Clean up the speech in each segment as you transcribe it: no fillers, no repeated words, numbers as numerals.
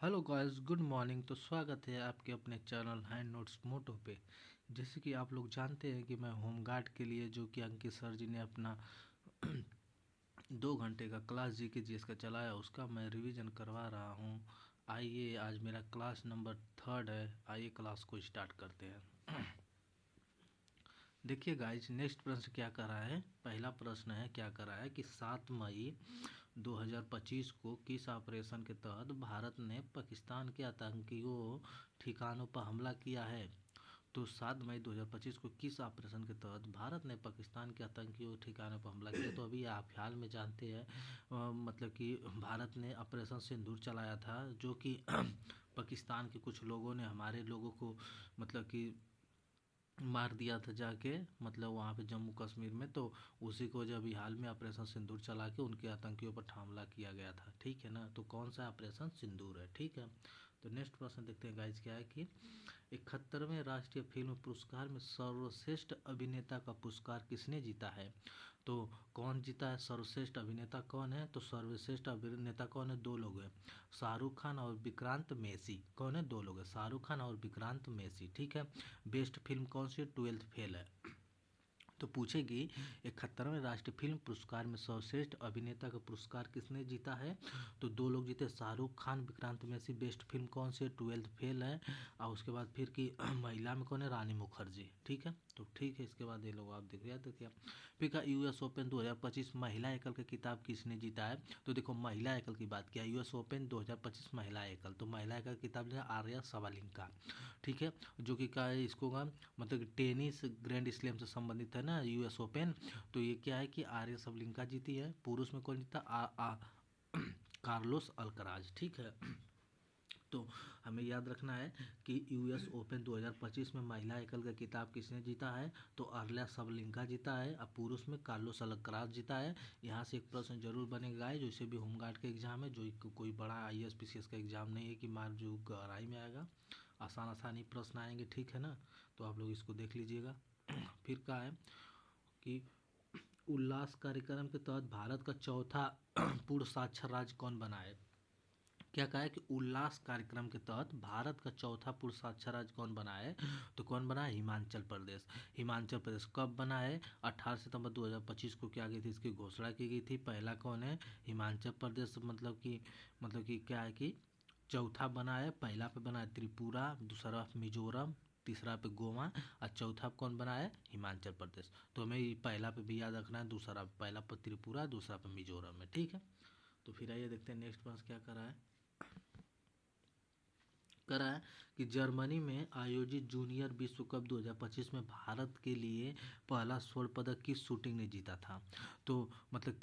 Hello guys, good morning. तो स्वागत है आपके अपने चैनल हैंड नोट्स मोटो पे। जैसे कि आप लोग जानते हैं कि मैं होमगार्ड के लिए जो कि अंकित सर जी ने अपना 2 घंटे का क्लास जी के जीएस का चलाया, उसका मैं रिवीजन करवा रहा हूँ। आइए, आज मेरा क्लास नंबर 3 है। आइए क्लास को स्टार्ट करते हैं। देखिए गाइज, नेक्स्ट प्रश्न क्या कर रहा है। पहला प्रश्न है, क्या कर रहा है कि 7 मई 2025 को किस ऑपरेशन के तहत भारत ने पाकिस्तान के आतंकियों ठिकानों पर हमला किया है। तो 7 मई 2025 को किस ऑपरेशन के तहत भारत ने पाकिस्तान के आतंकियों ठिकानों पर हमला किया। तो अभी आप हाल में जानते हैं, मतलब कि भारत ने ऑपरेशन सिंदूर चलाया था, जो कि पाकिस्तान के कुछ लोगों ने हमारे लोगों को मतलब कि मार दिया था जाके, मतलब वहाँ पे जम्मू कश्मीर में। तो उसी को जब हाल में ऑपरेशन सिंदूर चला के उनके आतंकियों पर हमला किया गया था। ठीक है ना। तो कौन सा ऑपरेशन सिंदूर है। ठीक है। तो नेक्स्ट प्रश्न देखते हैं गाइज, क्या है कि 71वें राष्ट्रीय फिल्म पुरस्कार में सर्वश्रेष्ठ अभिनेता का पुरस्कार किसने जीता है। तो कौन जीता है, सर्वश्रेष्ठ अभिनेता कौन है। तो सर्वश्रेष्ठ अभिनेता कौन है, दो लोग हैं, शाहरुख खान और विक्रांत मैसी। कौन है, दो लोग हैं, शाहरुख खान और विक्रांत मैसी। ठीक है। बेस्ट फिल्म कौन सी, 12th फेल है। तो पूछेगी 71वें राष्ट्रीय फिल्म पुरस्कार में सर्वश्रेष्ठ अभिनेता का पुरस्कार किसने जीता है। तो दो लोग जीते, शाहरुख खान, विक्रांत मैसी। बेस्ट फिल्म कौन सी है, 12th फेल है। और उसके बाद फिर की महिला में कौन है, रानी मुखर्जी। ठीक है। तो ठीक है, इसके बाद ये लोग आप देख देखिए। फिर का यूएस ओपन 2025 महिला एकल का खिताब किसने जीता है। तो देखो, महिला एकल की बात किया, यूएस ओपन 2025 महिला एकल, तो महिला एकल खिताब जो है आर्या सवालिंका। ठीक है। जो कि क्या है, इसको का मतलब कि टेनिस ग्रैंड स्लैम से संबंधित है ना, यूएस ओपन। तो ये क्या है कि आर्या सबलिंका जीती है। पुरुष में कौन जीता, कार्लोस अल्कराज। ठीक है। तो हमें याद रखना है कि यूएस ओपन 2025 में महिला एकल का खिताब किसने जीता है। तो आर्या सबलिंका जीता है। अब पुरुष में कार्लोस अल्कराज जीता है। यहाँ से एक प्रश्न जरूर बनेगा है, जैसे भी होमगार्ड का एग्जाम है, जो कोई बड़ा आईएएस पीसीएस का एग्जाम नहीं है कि मार जो गहराई में आएगा। आसान आसान ही प्रश्न आएंगे। ठीक है ना। तो आप लोग इसको देख लीजिएगा। फिर क्या है कि उल्लास कार्यक्रम के तहत भारत का चौथा पूर्ण साक्षर राज्य कौन बना है। क्या कहा है कि उल्लास कार्यक्रम के तहत भारत का चौथा पूर्ण साक्षर राज्य कौन बना है। तो कौन बना है, हिमाचल प्रदेश। हिमाचल प्रदेश कब बना है, 18 सितंबर 2025 को क्या गई थी, इसकी घोषणा की गई थी। पहला कौन है, हिमाचल प्रदेश। मतलब कि क्या है कि चौथा बना है। पहला पे बना है त्रिपुरा, दूसरा मिजोरम, तीसरा पे गोवा, और चौथा पे कौन बना है, हिमाचल प्रदेश। तो हमें पहला पे भी याद रखना है, दूसरा पहला पे त्रिपुरा, दूसरा पे मिजोरम है। ठीक है। तो फिर आइए देखते हैं नेक्स्ट प्रश्न क्या कर रहा है। करा है कि जर्मनी में आयोजित जूनियर विश्व कप 2025 में भारत के लिए पहला स्वर्ण पदक किस शूटिंग ने जीता था। तो मतलब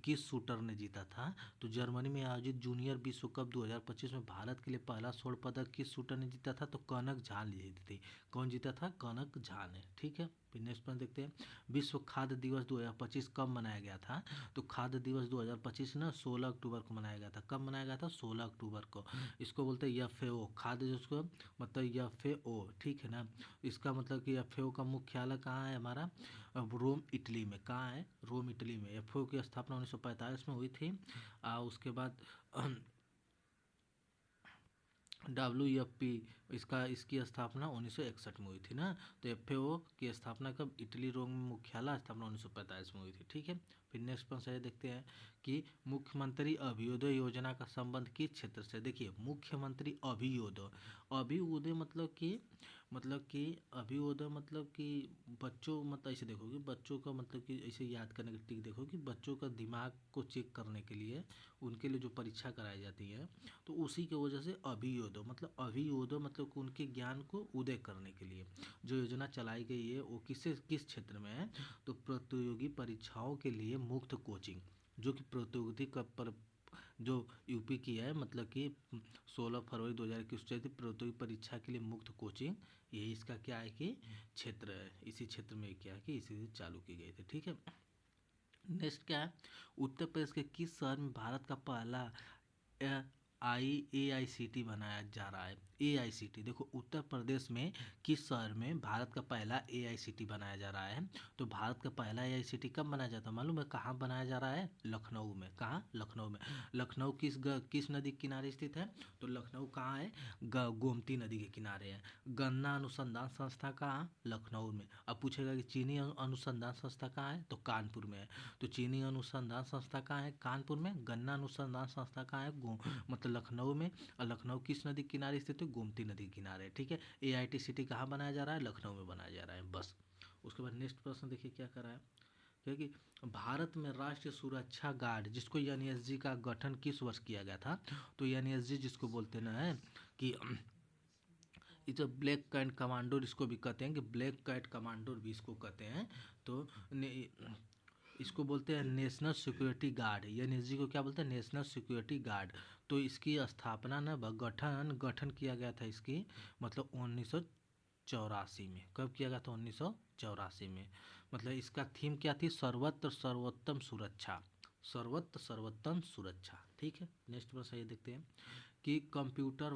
किस शूटर ने जीता था। तो जर्मनी में आयोजित जूनियर विश्व कप 2025 में भारत के लिए पहला स्वर्ण पदक किस शूटर ने जीता था। तो कनक झा ने जीती थी। कौन जीता था, कनक झा ने। ठीक है। फिर नेक्स्ट पॉइंट देखते हैं, विश्व खाद्य दिवस 2025 कब मनाया गया था। तो खाद्य दिवस 2025 ना 16 अक्टूबर को मनाया गया था। कब मनाया गया था, 16 अक्टूबर को। इसको बोलते हैं एफएओ, खाद्य जिसको मतलब एफएओ। ठीक है ना। इसका मतलब कि एफएओ का मुख्यालय कहाँ है हमारा, रोम इटली में। कहाँ है, रोम इटली में। एफएओ की स्थापना 1945 में हुई थी। उसके बाद WFP इसकी स्थापना 1961 में हुई थी ना। तो एफएओ की स्थापना कब, इटली रोम में मुख्यालय, स्थापना 1945 में हुई थी। ठीक है। फिर नेक्स्ट प्रश्न देखते हैं कि मुख्यमंत्री अभियोदय योजना का संबंध किस क्षेत्र से। देखिए, मुख्यमंत्री अभियोदय, अभियोदय मतलब कि अभियोदय मतलब कि बच्चों, मतलब ऐसे देखो कि बच्चों का मतलब कि ऐसे याद करने की टिक देखो कि बच्चों का दिमाग को चेक करने के लिए उनके लिए जो परीक्षा कराई जाती है, तो उसी की वजह से अभियोदय मतलब कि उनके ज्ञान को उदय करने के लिए जो योजना चलाई गई है, वो किस क्षेत्र में है। तो प्रतियोगी परीक्षाओं के लिए मुफ्त कोचिंग, जो कि प्रतियोगिता का पर जो यूपी की है, मतलब कि 16 फरवरी 2021 चली थी प्रतियोगी परीक्षा के लिए मुफ्त कोचिंग। ये इसका क्या है कि क्षेत्र है, इसी क्षेत्र में क्या है कि इसी से चालू की गई थी। ठीक है। नेक्स्ट क्या है, उत्तर प्रदेश के किस शहर में भारत का पहला AICT बनाया जा रहा है। AICT देखो उत्तर प्रदेश में किस शहर में भारत का पहला AICT बनाया जा रहा है? तो भारत का पहला AICT कब बनाया जाता है मालूम है? कहाँ बनाया जा रहा है? लखनऊ में। कहाँ? लखनऊ में। लखनऊ किस नदी के किनारे स्थित है? तो लखनऊ कहाँ है? गोमती नदी के किनारे है। गन्ना अनुसंधान संस्था कहाँ? लखनऊ में। अब पूछेगा कि चीनी अनुसंधान संस्था कहाँ है? तो कानपुर में है। तो चीनी अनुसंधान संस्था कहाँ है? कानपुर में। गन्ना अनुसंधान संस्था कहाँ है? मतलब लखनऊ में। और लखनऊ किस नदी के किनारे स्थित है? गोमती नदी के किनारे। ठीक है। AICT कहाँ बनाया जा रहा है? लखनऊ में बनाया जा रहा है। बस। उसके बाद नेक्स्ट प्रश्न देखिए क्या कर रहा है, क्योंकि भारत में राष्ट्रीय सुरक्षा गार्ड जिसको NSG का गठन किस वर्ष किया गया था? तो NSG जिसको बोलते ना है कि इस ब्लैक कैट कमांडो इसको भी कहते हैं, कि ब्लैक कैट कमांडो भी इसको कहते हैं। तो इसको बोलते हैं नेशनल सिक्योरिटी गार्ड। NSG को क्या बोलते हैं? National security guard. तो इसकी स्थापना न गठन किया गया था इसकी, मतलब 1984 में। कब किया गया था? 1984 में। मतलब इसका थीम क्या थी? सर्वत्र सर्वोत्तम सुरक्षा। सर्वत्र सर्वोत्तम सुरक्षा। ठीक है। नेक्स्ट प्रश्न ये देखते हैं कि कंप्यूटर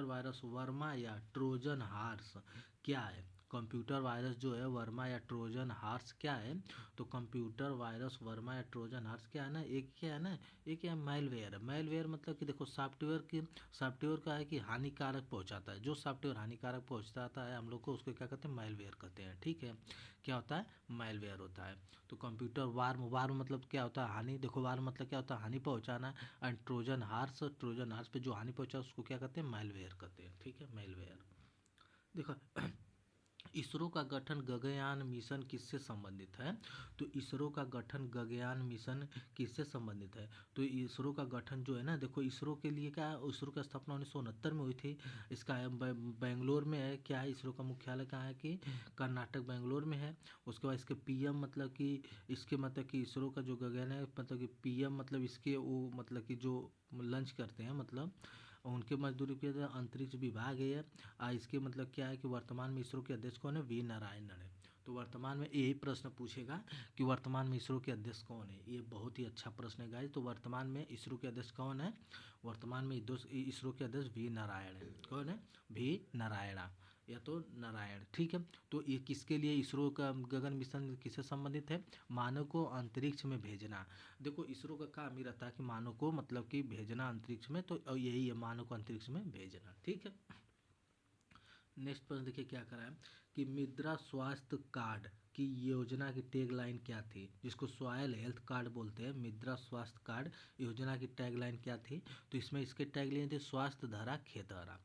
वायरस वर्मा या ट्रोजन हॉर्स क्या है? कंप्यूटर वायरस जो है वर्मा या ट्रोजन हॉर्स क्या है? तो कंप्यूटर वायरस वर्मा या ट्रोजन हॉर्स क्या है ना, एक क्या है ना, एक क्या मेलवेयर है। मेलवेयर मतलब कि देखो सॉफ्टवेयर का है कि हानिकारक पहुंचाता है। जो सॉफ्टवेयर हानिकारक पहुंचाता है हम लोग को, उसको क्या कहते हैं? मेलवेयर कहते हैं। ठीक है। क्या होता है? मेलवेयर होता है। तो कंप्यूटर वार्म मतलब क्या होता है? हानि। देखो वार्म मतलब क्या होता है? हानि पहुंचाना। एंड ट्रोजन हार्स पे जो हानि पहुंचा उसको क्या कहते हैं? मेलवेयर कहते हैं। ठीक है। मेलवेयर। देखो इसरो का गठन गगनयान मिशन किससे संबंधित है? तो इसरो का गठन गगनयान मिशन किससे संबंधित है? तो इसरो का गठन जो है ना, देखो इसरो के लिए क्या है, इसरो की स्थापना 1969 में हुई थी। इसका बेंगलोर में है। क्या है? इसरो का मुख्यालय कहाँ है? कि कर्नाटक बेंगलोर में है। उसके बाद इसके PM मतलब कि इसके मतलब कि इसरो का जो गगन है मतलब कि PM मतलब इसके वो मतलब कि जो लंच करते हैं, मतलब उनके मजदूरी के अंतरिक्ष विभाग है। इसके मतलब क्या है कि वर्तमान में इसरो के अध्यक्ष कौन है? V नारायणन है। तो वर्तमान में यही प्रश्न पूछेगा कि वर्तमान में इसरो के अध्यक्ष कौन है। ये बहुत ही अच्छा प्रश्न है गाइस। तो वर्तमान में इसरो के अध्यक्ष कौन है? वर्तमान में इसरो के अध्यक्ष V नारायण है। कौन है? V नारायणा या तो नारायण। ठीक है। तो ये किसके लिए इसरो का गगन मिशन किससे संबंधित है? मानव को अंतरिक्ष में भेजना। देखो इसरो का काम ही रहता है कि मानव को मतलब कि भेजना अंतरिक्ष में, तो यही है मानव को अंतरिक्ष में भेजना। ठीक है। नेक्स्ट प्रश्न देखिए क्या करा है कि मृदा स्वास्थ्य कार्ड की योजना की टैगलाइन क्या थी? जिसको सॉयल हेल्थ कार्ड बोलते हैं, मृदा स्वास्थ्य कार्ड योजना की टैगलाइन क्या थी? तो इसमें इसके टैगलाइन थे स्वास्थ्य धारा खेतहरा।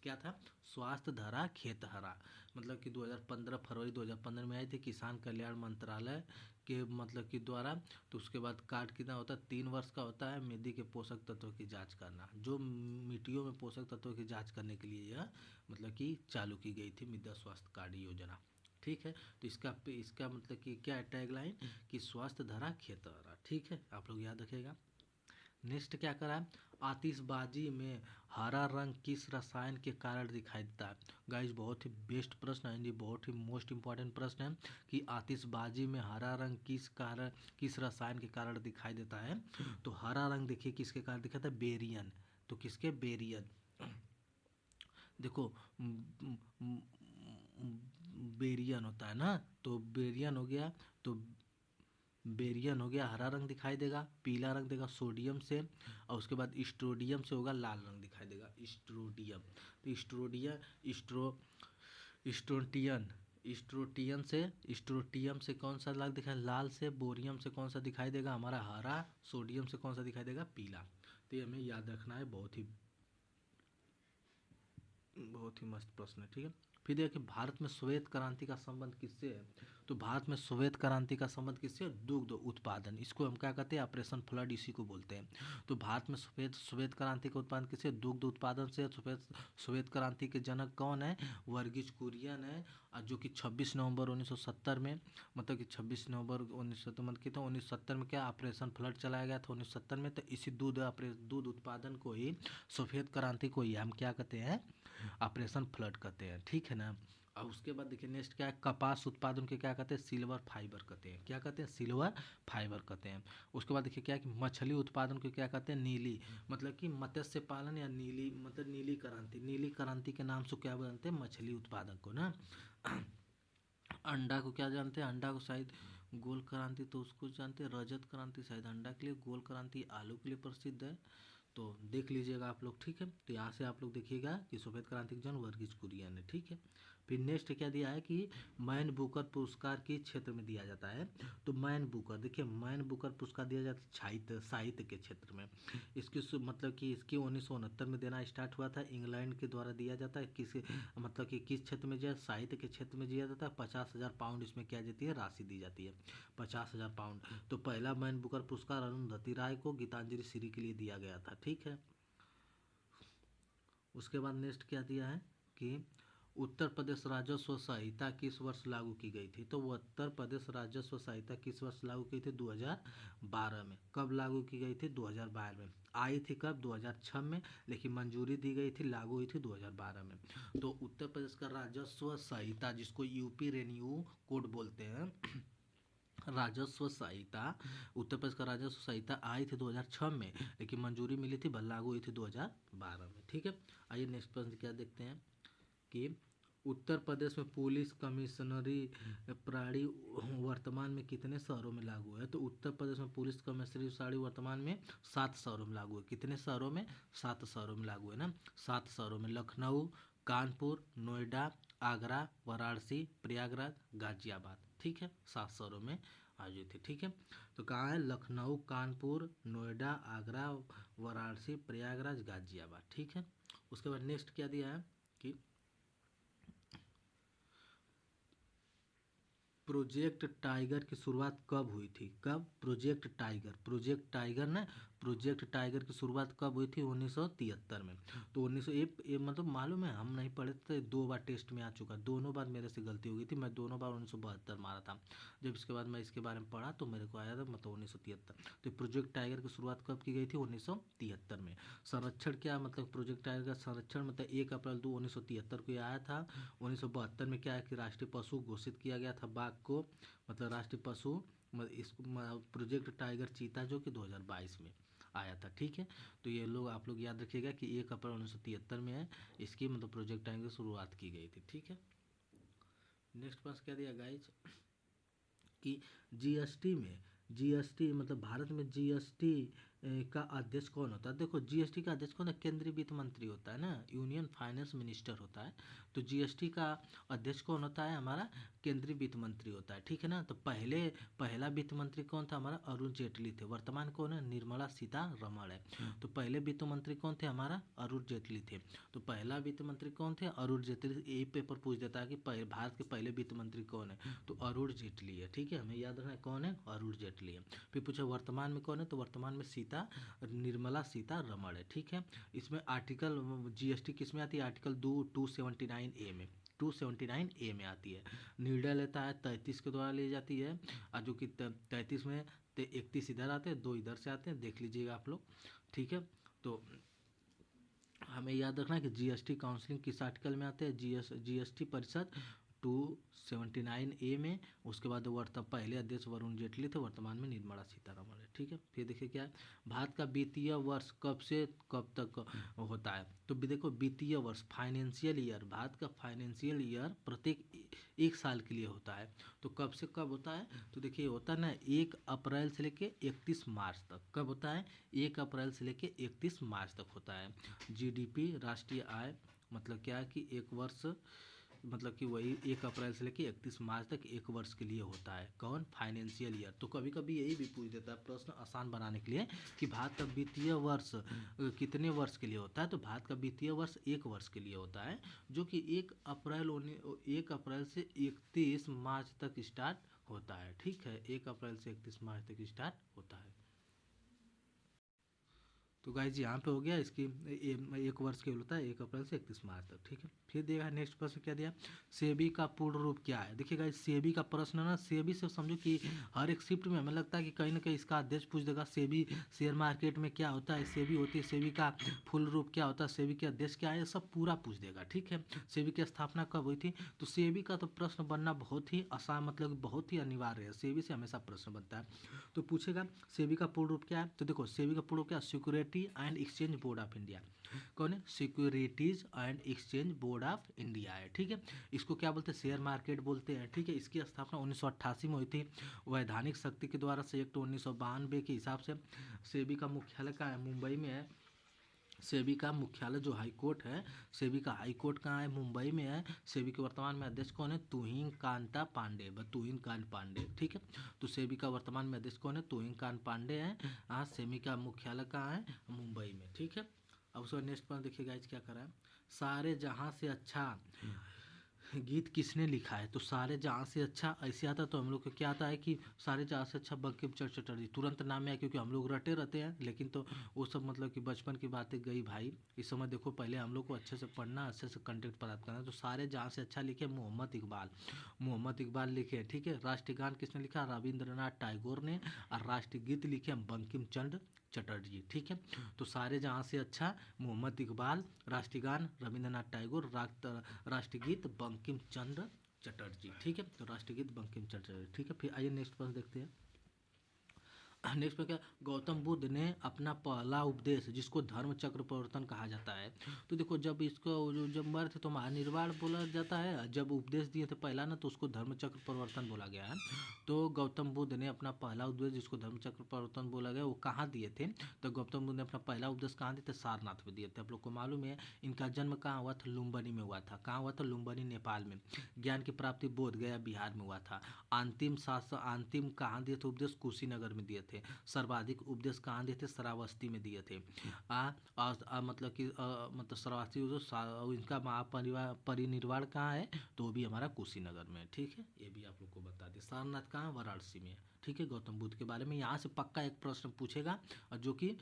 क्या था? स्वास्थ्य धारा खेतहरा। मतलब कि 2015 फरवरी 2015 में आई थी किसान कल्याण मंत्रालय के मतलब कि द्वारा। तो उसके बाद कार्ड कितना होता है? 3 वर्ष का होता है। मिट्टी के पोषक तत्वों की जांच करना, जो मिट्टियों में पोषक तत्वों की जांच करने के लिए यह मतलब कि चालू की गई थी मृदा स्वास्थ्य कार्ड योजना। ठीक है। तो इसका मतलब कि क्या है टैगलाइन? कि स्वास्थ्य धारा खेतहरा। ठीक है। आप लोग याद रखिएगा। नेक्स्ट क्या करा है? आतिशबाजी में हरा रंग किस रसायन के कारण दिखाई देता है? गाइस बहुत ही बेस्ट प्रश्न है, ये बहुत ही मोस्ट इंपॉर्टेंट प्रश्न है कि आतिशबाजी में हरा रंग किस रसायन के कारण दिखाई देता है? तो हरा रंग देखिए किसके कारण दिखाता है? बेरियन। तो किसके? बेरियन। देखो बेरियन होता है ना, तो बेरियन हो गया। तो बेरियन हो गया, हरा रंग दिखाई देगा। पीला रंग देगा सोडियम से, और उसके बाद स्ट्रोडियम से होगा लाल रंग दिखाई देगा। स्ट्रोडियम। तो स्ट्रोटियन स्ट्रोटियम से कौन सा रंग दिखाई? लाल से। बोरियम से कौन सा दिखाई देगा? हमारा हरा। सोडियम से कौन सा दिखाई देगा? पीला। तो ये हमें याद रखना है। बहुत ही मस्त प्रश्न है। ठीक है। फिर देखिए भारत में श्वेत क्रांति का संबंध किससे है? तो भारत में श्वेत क्रांति का संबंध किससे? दुग्ध उत्पादन। इसको हम क्या कहते हैं? ऑपरेशन फ्लड इसी को बोलते हैं। तो भारत में श्वेत क्रांति का उत्पादन किससे? दुग्ध उत्पादन से। श्वेत क्रांति के जनक कौन है? वर्गीज कुरियन है। और जो कि 26 नवंबर 1970 में मतलब कि 26 नवंबर 1970 की, तो 1970 में क्या ऑपरेशन फ्लड चलाया गया था 1970 में। तो इसी दूध उत्पादन को ही, सफ़ेद क्रांति को ही हम क्या कहते हैं? ऑपरेशन फ्लड कहते हैं। ठीक है ना। और उसके बाद देखिए नेक्स्ट क्या है, कपास उत्पादन के क्या कहते हैं, सिल्वर फाइबर कहते हैं। क्या कहते हैं, सिल्वर फाइबर कहते हैं। उसके बाद देखिए क्या है कि मछली उत्पादन को क्या कहते हैं, नीली, मतलब कि मत्स्य पालन या नीली, मतलब नीली क्रांति, नीली क्रांति के नाम से क्या जानते हैं, मछली उत्पादन को ना। अंडा को क्या जानते हैं, अंडा को शायद गोल क्रांति, तो उसको जानते हैं रजत क्रांति शायद अंडा के लिए, गोल क्रांति आलू के लिए प्रसिद्ध है। तो देख लीजिएगा आप लोग, ठीक है। तो यहाँ से आप लोग देखिएगा कि सफ़ेद क्रांति के जन वर्गीज कुरियन है, ठीक है। फिर नेक्स्ट क्या दिया है कि मैन बुकर पुरस्कार किस क्षेत्र में दिया जाता है। तो मैन बुकर, देखिए मैन बुकर पुरस्कार दिया जाता है साहित्य साहित्य के क्षेत्र में। इसकी मतलब कि इसकी 1969 में देना स्टार्ट हुआ था, इंग्लैंड के द्वारा दिया जाता है। किस मतलब कि किस क्षेत्र में जो है, साहित्य के क्षेत्र में दिया जाता है। 50,000 पाउंड इसमें क्या जाती है, राशि दी जाती है, 50,000 पाउंड। तो पहला मैन बुकर पुरस्कार अरुंधति राय को गीतांजलि श्री के लिए दिया गया था, ठीक है। उसके बाद नेक्स्ट क्या दिया है कि उत्तर प्रदेश राजस्व संहिता किस वर्ष लागू की गई थी। तो उत्तर प्रदेश राजस्व संहिता किस वर्ष लागू की थी, 2012 में। कब लागू की गई थी, 2012 में। आई थी कब, 2006 में, लेकिन मंजूरी दी गई थी, लागू हुई थी 2012 में। तो उत्तर प्रदेश का राजस्व संहिता, जिसको यूपी रेवेन्यू कोड बोलते हैं, राजस्व संहिता, उत्तर प्रदेश का राजस्व संहिता आई थी 2006 में, लेकिन मंजूरी मिली थी, लागू हुई थी 2012 में, ठीक है। आइए नेक्स्ट प्रश्न क्या देखते हैं कि उत्तर प्रदेश में पुलिस कमिश्नरी प्रणाली वर्तमान में कितने शहरों में लागू है। तो उत्तर प्रदेश में पुलिस कमिश्नरी प्रणाली वर्तमान में 7 शहरों में लागू है। कितने शहरों में, 7 शहरों में लागू है ना। 7 शहरों में लखनऊ, कानपुर, नोएडा, आगरा, वाराणसी, प्रयागराज, गाजियाबाद, ठीक है। 7 शहरों में आयोजित है, ठीक है। तो कहाँ है, लखनऊ, कानपुर, नोएडा, आगरा, वाराणसी, प्रयागराज, गाजियाबाद, ठीक है। उसके बाद नेक्स्ट क्या दिया है कि प्रोजेक्ट टाइगर की शुरुआत कब हुई थी। कब, प्रोजेक्ट टाइगर, प्रोजेक्ट टाइगर ना, प्रोजेक्ट टाइगर की शुरुआत कब हुई थी, 1973 में। तो 1901 मतलब मालूम है, हम नहीं पढ़े थे, 2 बार टेस्ट में आ चुका, दोनों बार मेरे से गलती हो गई थी, मैं दोनों बार 1972 मारा था। जब इसके बाद मैं इसके बारे में पढ़ा तो मेरे को आया था मतलब 1973। तो प्रोजेक्ट टाइगर की शुरुआत कब की गई थी, 1973 में। संरक्षण क्या मतलब, प्रोजेक्ट टाइगर का संरक्षण मतलब 1 अप्रैल 1973 को आया था। 1972 में क्या है कि राष्ट्रीय पशु घोषित किया गया था बाघ को, मतलब राष्ट्रीय पशु, इसको प्रोजेक्ट टाइगर चीता, जो कि 2022 में आया था, ठीक है। तो ये लोग आप लोग याद रखिएगा कि 1 अप्रैल 1973 में है, इसकी मतलब प्रोजेक्ट टाइगर की शुरुआत की गई थी, ठीक है। नेक्स्ट पास क्या दिया गाइज कि जीएसटी में, जीएसटी मतलब भारत में जीएसटी का अध्यक्ष कौन होता है। देखो जीएसटी का अध्यक्ष कौन है, केंद्रीय वित्त मंत्री होता है ना, यूनियन फाइनेंस मिनिस्टर होता है। तो जीएसटी का अध्यक्ष कौन होता है, हमारा केंद्रीय वित्त मंत्री होता है, ठीक है ना। तो पहला वित्त मंत्री कौन था, हमारा अरुण जेटली थे। वर्तमान कौन है, निर्मला सीतारमण है। तो पहले वित्त मंत्री कौन थे, हमारा अरुण जेटली थे। तो पहला वित्त मंत्री कौन थे, अरुण जेटली। यही पेपर पूछ देता है कि भारत के पहले वित्त मंत्री कौन है, तो अरुण जेटली है, ठीक है। हमें याद रखना है कौन है, अरुण जेटली है। फिर पूछा वर्तमान में कौन है, तो वर्तमान में निर्मला सीतारमण है, ठीक है। इसमें आर्टिकल जीएसटी किस में आती है, आर्टिकल 279A में, 279A में आती है। निर्णय लेता है 33 के द्वारा ली जाती है, और जो कि 33 में 31 इधर आते हैं, 2 इधर से आते हैं, देख लीजिएगा आप लोग, ठीक है। तो हमें याद रखना है कि जीएसटी काउंसलिंग किस आर्टिकल में आते हैं, जीएसटी परिषद 279A में। उसके बाद पहले अध्यक्ष वरुण जेटली थे, वर्तमान में निर्मला सीतारमण है, ठीक है। फिर देखिए क्या है, भारत का वित्तीय वर्ष कब से कब तक होता है। तो देखो वित्तीय वर्ष, फाइनेंशियल ईयर, भारत का फाइनेंशियल ईयर प्रत्येक 1 साल के लिए होता है। तो कब से कब होता है, तो देखिए होता है ना 1 अप्रैल से लेके 31 मार्च तक। कब होता है, 1 अप्रैल से लेके 31 मार्च तक होता है। जीडीपी, राष्ट्रीय आय, मतलब क्या है कि 1 वर्ष, मतलब कि वही 1 अप्रैल से लेके 31 मार्च तक 1 वर्ष के लिए होता है। कौन, फाइनेंशियल ईयर। तो कभी कभी यही भी पूछ देता है प्रश्न आसान बनाने के लिए कि भारत का वित्तीय वर्ष कितने वर्ष के लिए होता है। तो भारत का वित्तीय वर्ष 1 वर्ष के लिए होता है, जो कि 1 अप्रैल से 31 मार्च तक स्टार्ट होता है, ठीक है। 1 अप्रैल से 31 मार्च तक स्टार्ट होता है। तो गाइज यहाँ पे हो गया इसकी एक वर्ष केवल होता है 1 अप्रैल से 31 मार्च तक, ठीक है। फिर देगा नेक्स्ट प्रश्न क्या दिया, सेबी का पूर्ण रूप क्या है। देखिए गाइज सेबी का प्रश्न ना, सेबी से समझो कि हर एक शिफ्ट में हमें लगता है कि कहीं ना कहीं इसका अध्यक्ष पूछ देगा सेबी शेयर मार्केट में क्या होता है, सेबी होती है, सेबी का फुल रूप क्या होता है, सेबी के अध्यक्ष क्या है, ये सब पूरा पूछ देगा, ठीक है। सेबी की स्थापना कब हुई थी, तो सेबी का तो प्रश्न बनना बहुत ही आसान, मतलब बहुत ही अनिवार्य है, सेबी से हमेशा प्रश्न बनता है। तो पूछेगा सेबी का पूर्ण रूप क्या है, तो देखो सेबी का पूर्ण रूप क्या है, security and exchange board of India. कौन है, securities and exchange board of India है, ठीक है। इसको क्या बोलते हैं, शेयर मार्केट बोलते हैं, ठीक है। इसकी स्थापना 1988 में हुई थी, वैधानिक शक्ति के द्वारा संयुक्त 1992 के हिसाब से। सेबी का मुख्यालय कहाँ है, मुंबई में है। सेबी का मुख्यालय जो हाई कोर्ट है, सेबी का हाई कोर्ट कहाँ है, मुंबई में है। सेबी के वर्तमान में अध्यक्ष कौन है, तुहिन कांता पांडे, तुहिन कांत पांडे, ठीक है। तो सेबी का वर्तमान में अध्यक्ष कौन है, तुहिन कांत पांडे है। हाँ, सेबी का मुख्यालय कहाँ है, मुंबई में, ठीक है। अब उसका नेक्स्ट पॉइंट देखिएगा इस क्या करा है, सारे जहां से अच्छा गीत किसने लिखा है, तो सारे जहाँ से अच्छा ऐसे आता तो हम लोग को क्या आता है कि सारे जहाँ से अच्छा बंकिम चंद्र चटर्जी, तुरंत नाम में आया क्योंकि हम लोग रटे रहते हैं, लेकिन तो वो सब मतलब कि बचपन की बातें गई भाई। इस समय देखो पहले हम लोग को अच्छे से पढ़ना, अच्छे से कंटेंट प्राप्त करना। तो सारे जहाँ से अच्छा लिखे मोहम्मद इकबाल, मोहम्मद इकबाल लिखे, ठीक है। राष्ट्रगान किसने लिखा, रविंद्रनाथ टैगोर ने। और राष्ट्रगीत लिखे बंकिम चंद्र चटर्जी, ठीक है। तो सारे जहाँ से अच्छा मोहम्मद इकबाल, राष्ट्रगान रविंद्रनाथ टैगोर, राष्ट्रगीत बंकिम चंद्र चटर्जी, ठीक है। तो राष्ट्रगीत बंकिम चंद्र चटर्जी, ठीक है। फिर आइए नेक्स्ट प्रश्न देखते हैं। नेक्स्ट में क्या, गौतम बुद्ध ने अपना पहला उपदेश जिसको धर्म चक्र प्रवर्तन कहा जाता है, तो देखो जब इसको जब मर थे तो महानिर्वाण बोला जाता है, जब उपदेश दिए थे पहला ना तो उसको धर्म चक्र प्रवर्तन बोला गया है। तो गौतम बुद्ध ने अपना पहला उपदेश जिसको धर्म चक्र प्रवर्तन बोला गया वो कहाँ दिए थे, तो गौतम बुद्ध ने अपना पहला उपदेश कहाँ दिए थे, सारनाथ में दिए थे। आप लोग को मालूम है इनका जन्म कहाँ हुआ था, लुम्बिनी में हुआ था। कहाँ हुआ था, लुम्बिनी नेपाल में। ज्ञान की प्राप्ति बोध गया बिहार में हुआ था। अंतिम शास्त्र अंतिम कहाँ दिए थे उपदेश, कुशीनगर में दिए थे। सर्वाधिक उपदेश कहाँ दिए थे, श्रावस्ती में दिए थे। मतलब कि मतलब श्रावस्ती जो इनका महापरिवार परिनिर्वाण कहाँ है, तो वो भी हमारा कुशीनगर में है, ठीक है। ये भी आप लोग को बता दें। सारनाथ कहाँ, वाराणसी में, ठीक है। गौतम बुद्ध के बारे में यहाँ से पक्का एक प्रश्न पूछेगा, और जो कि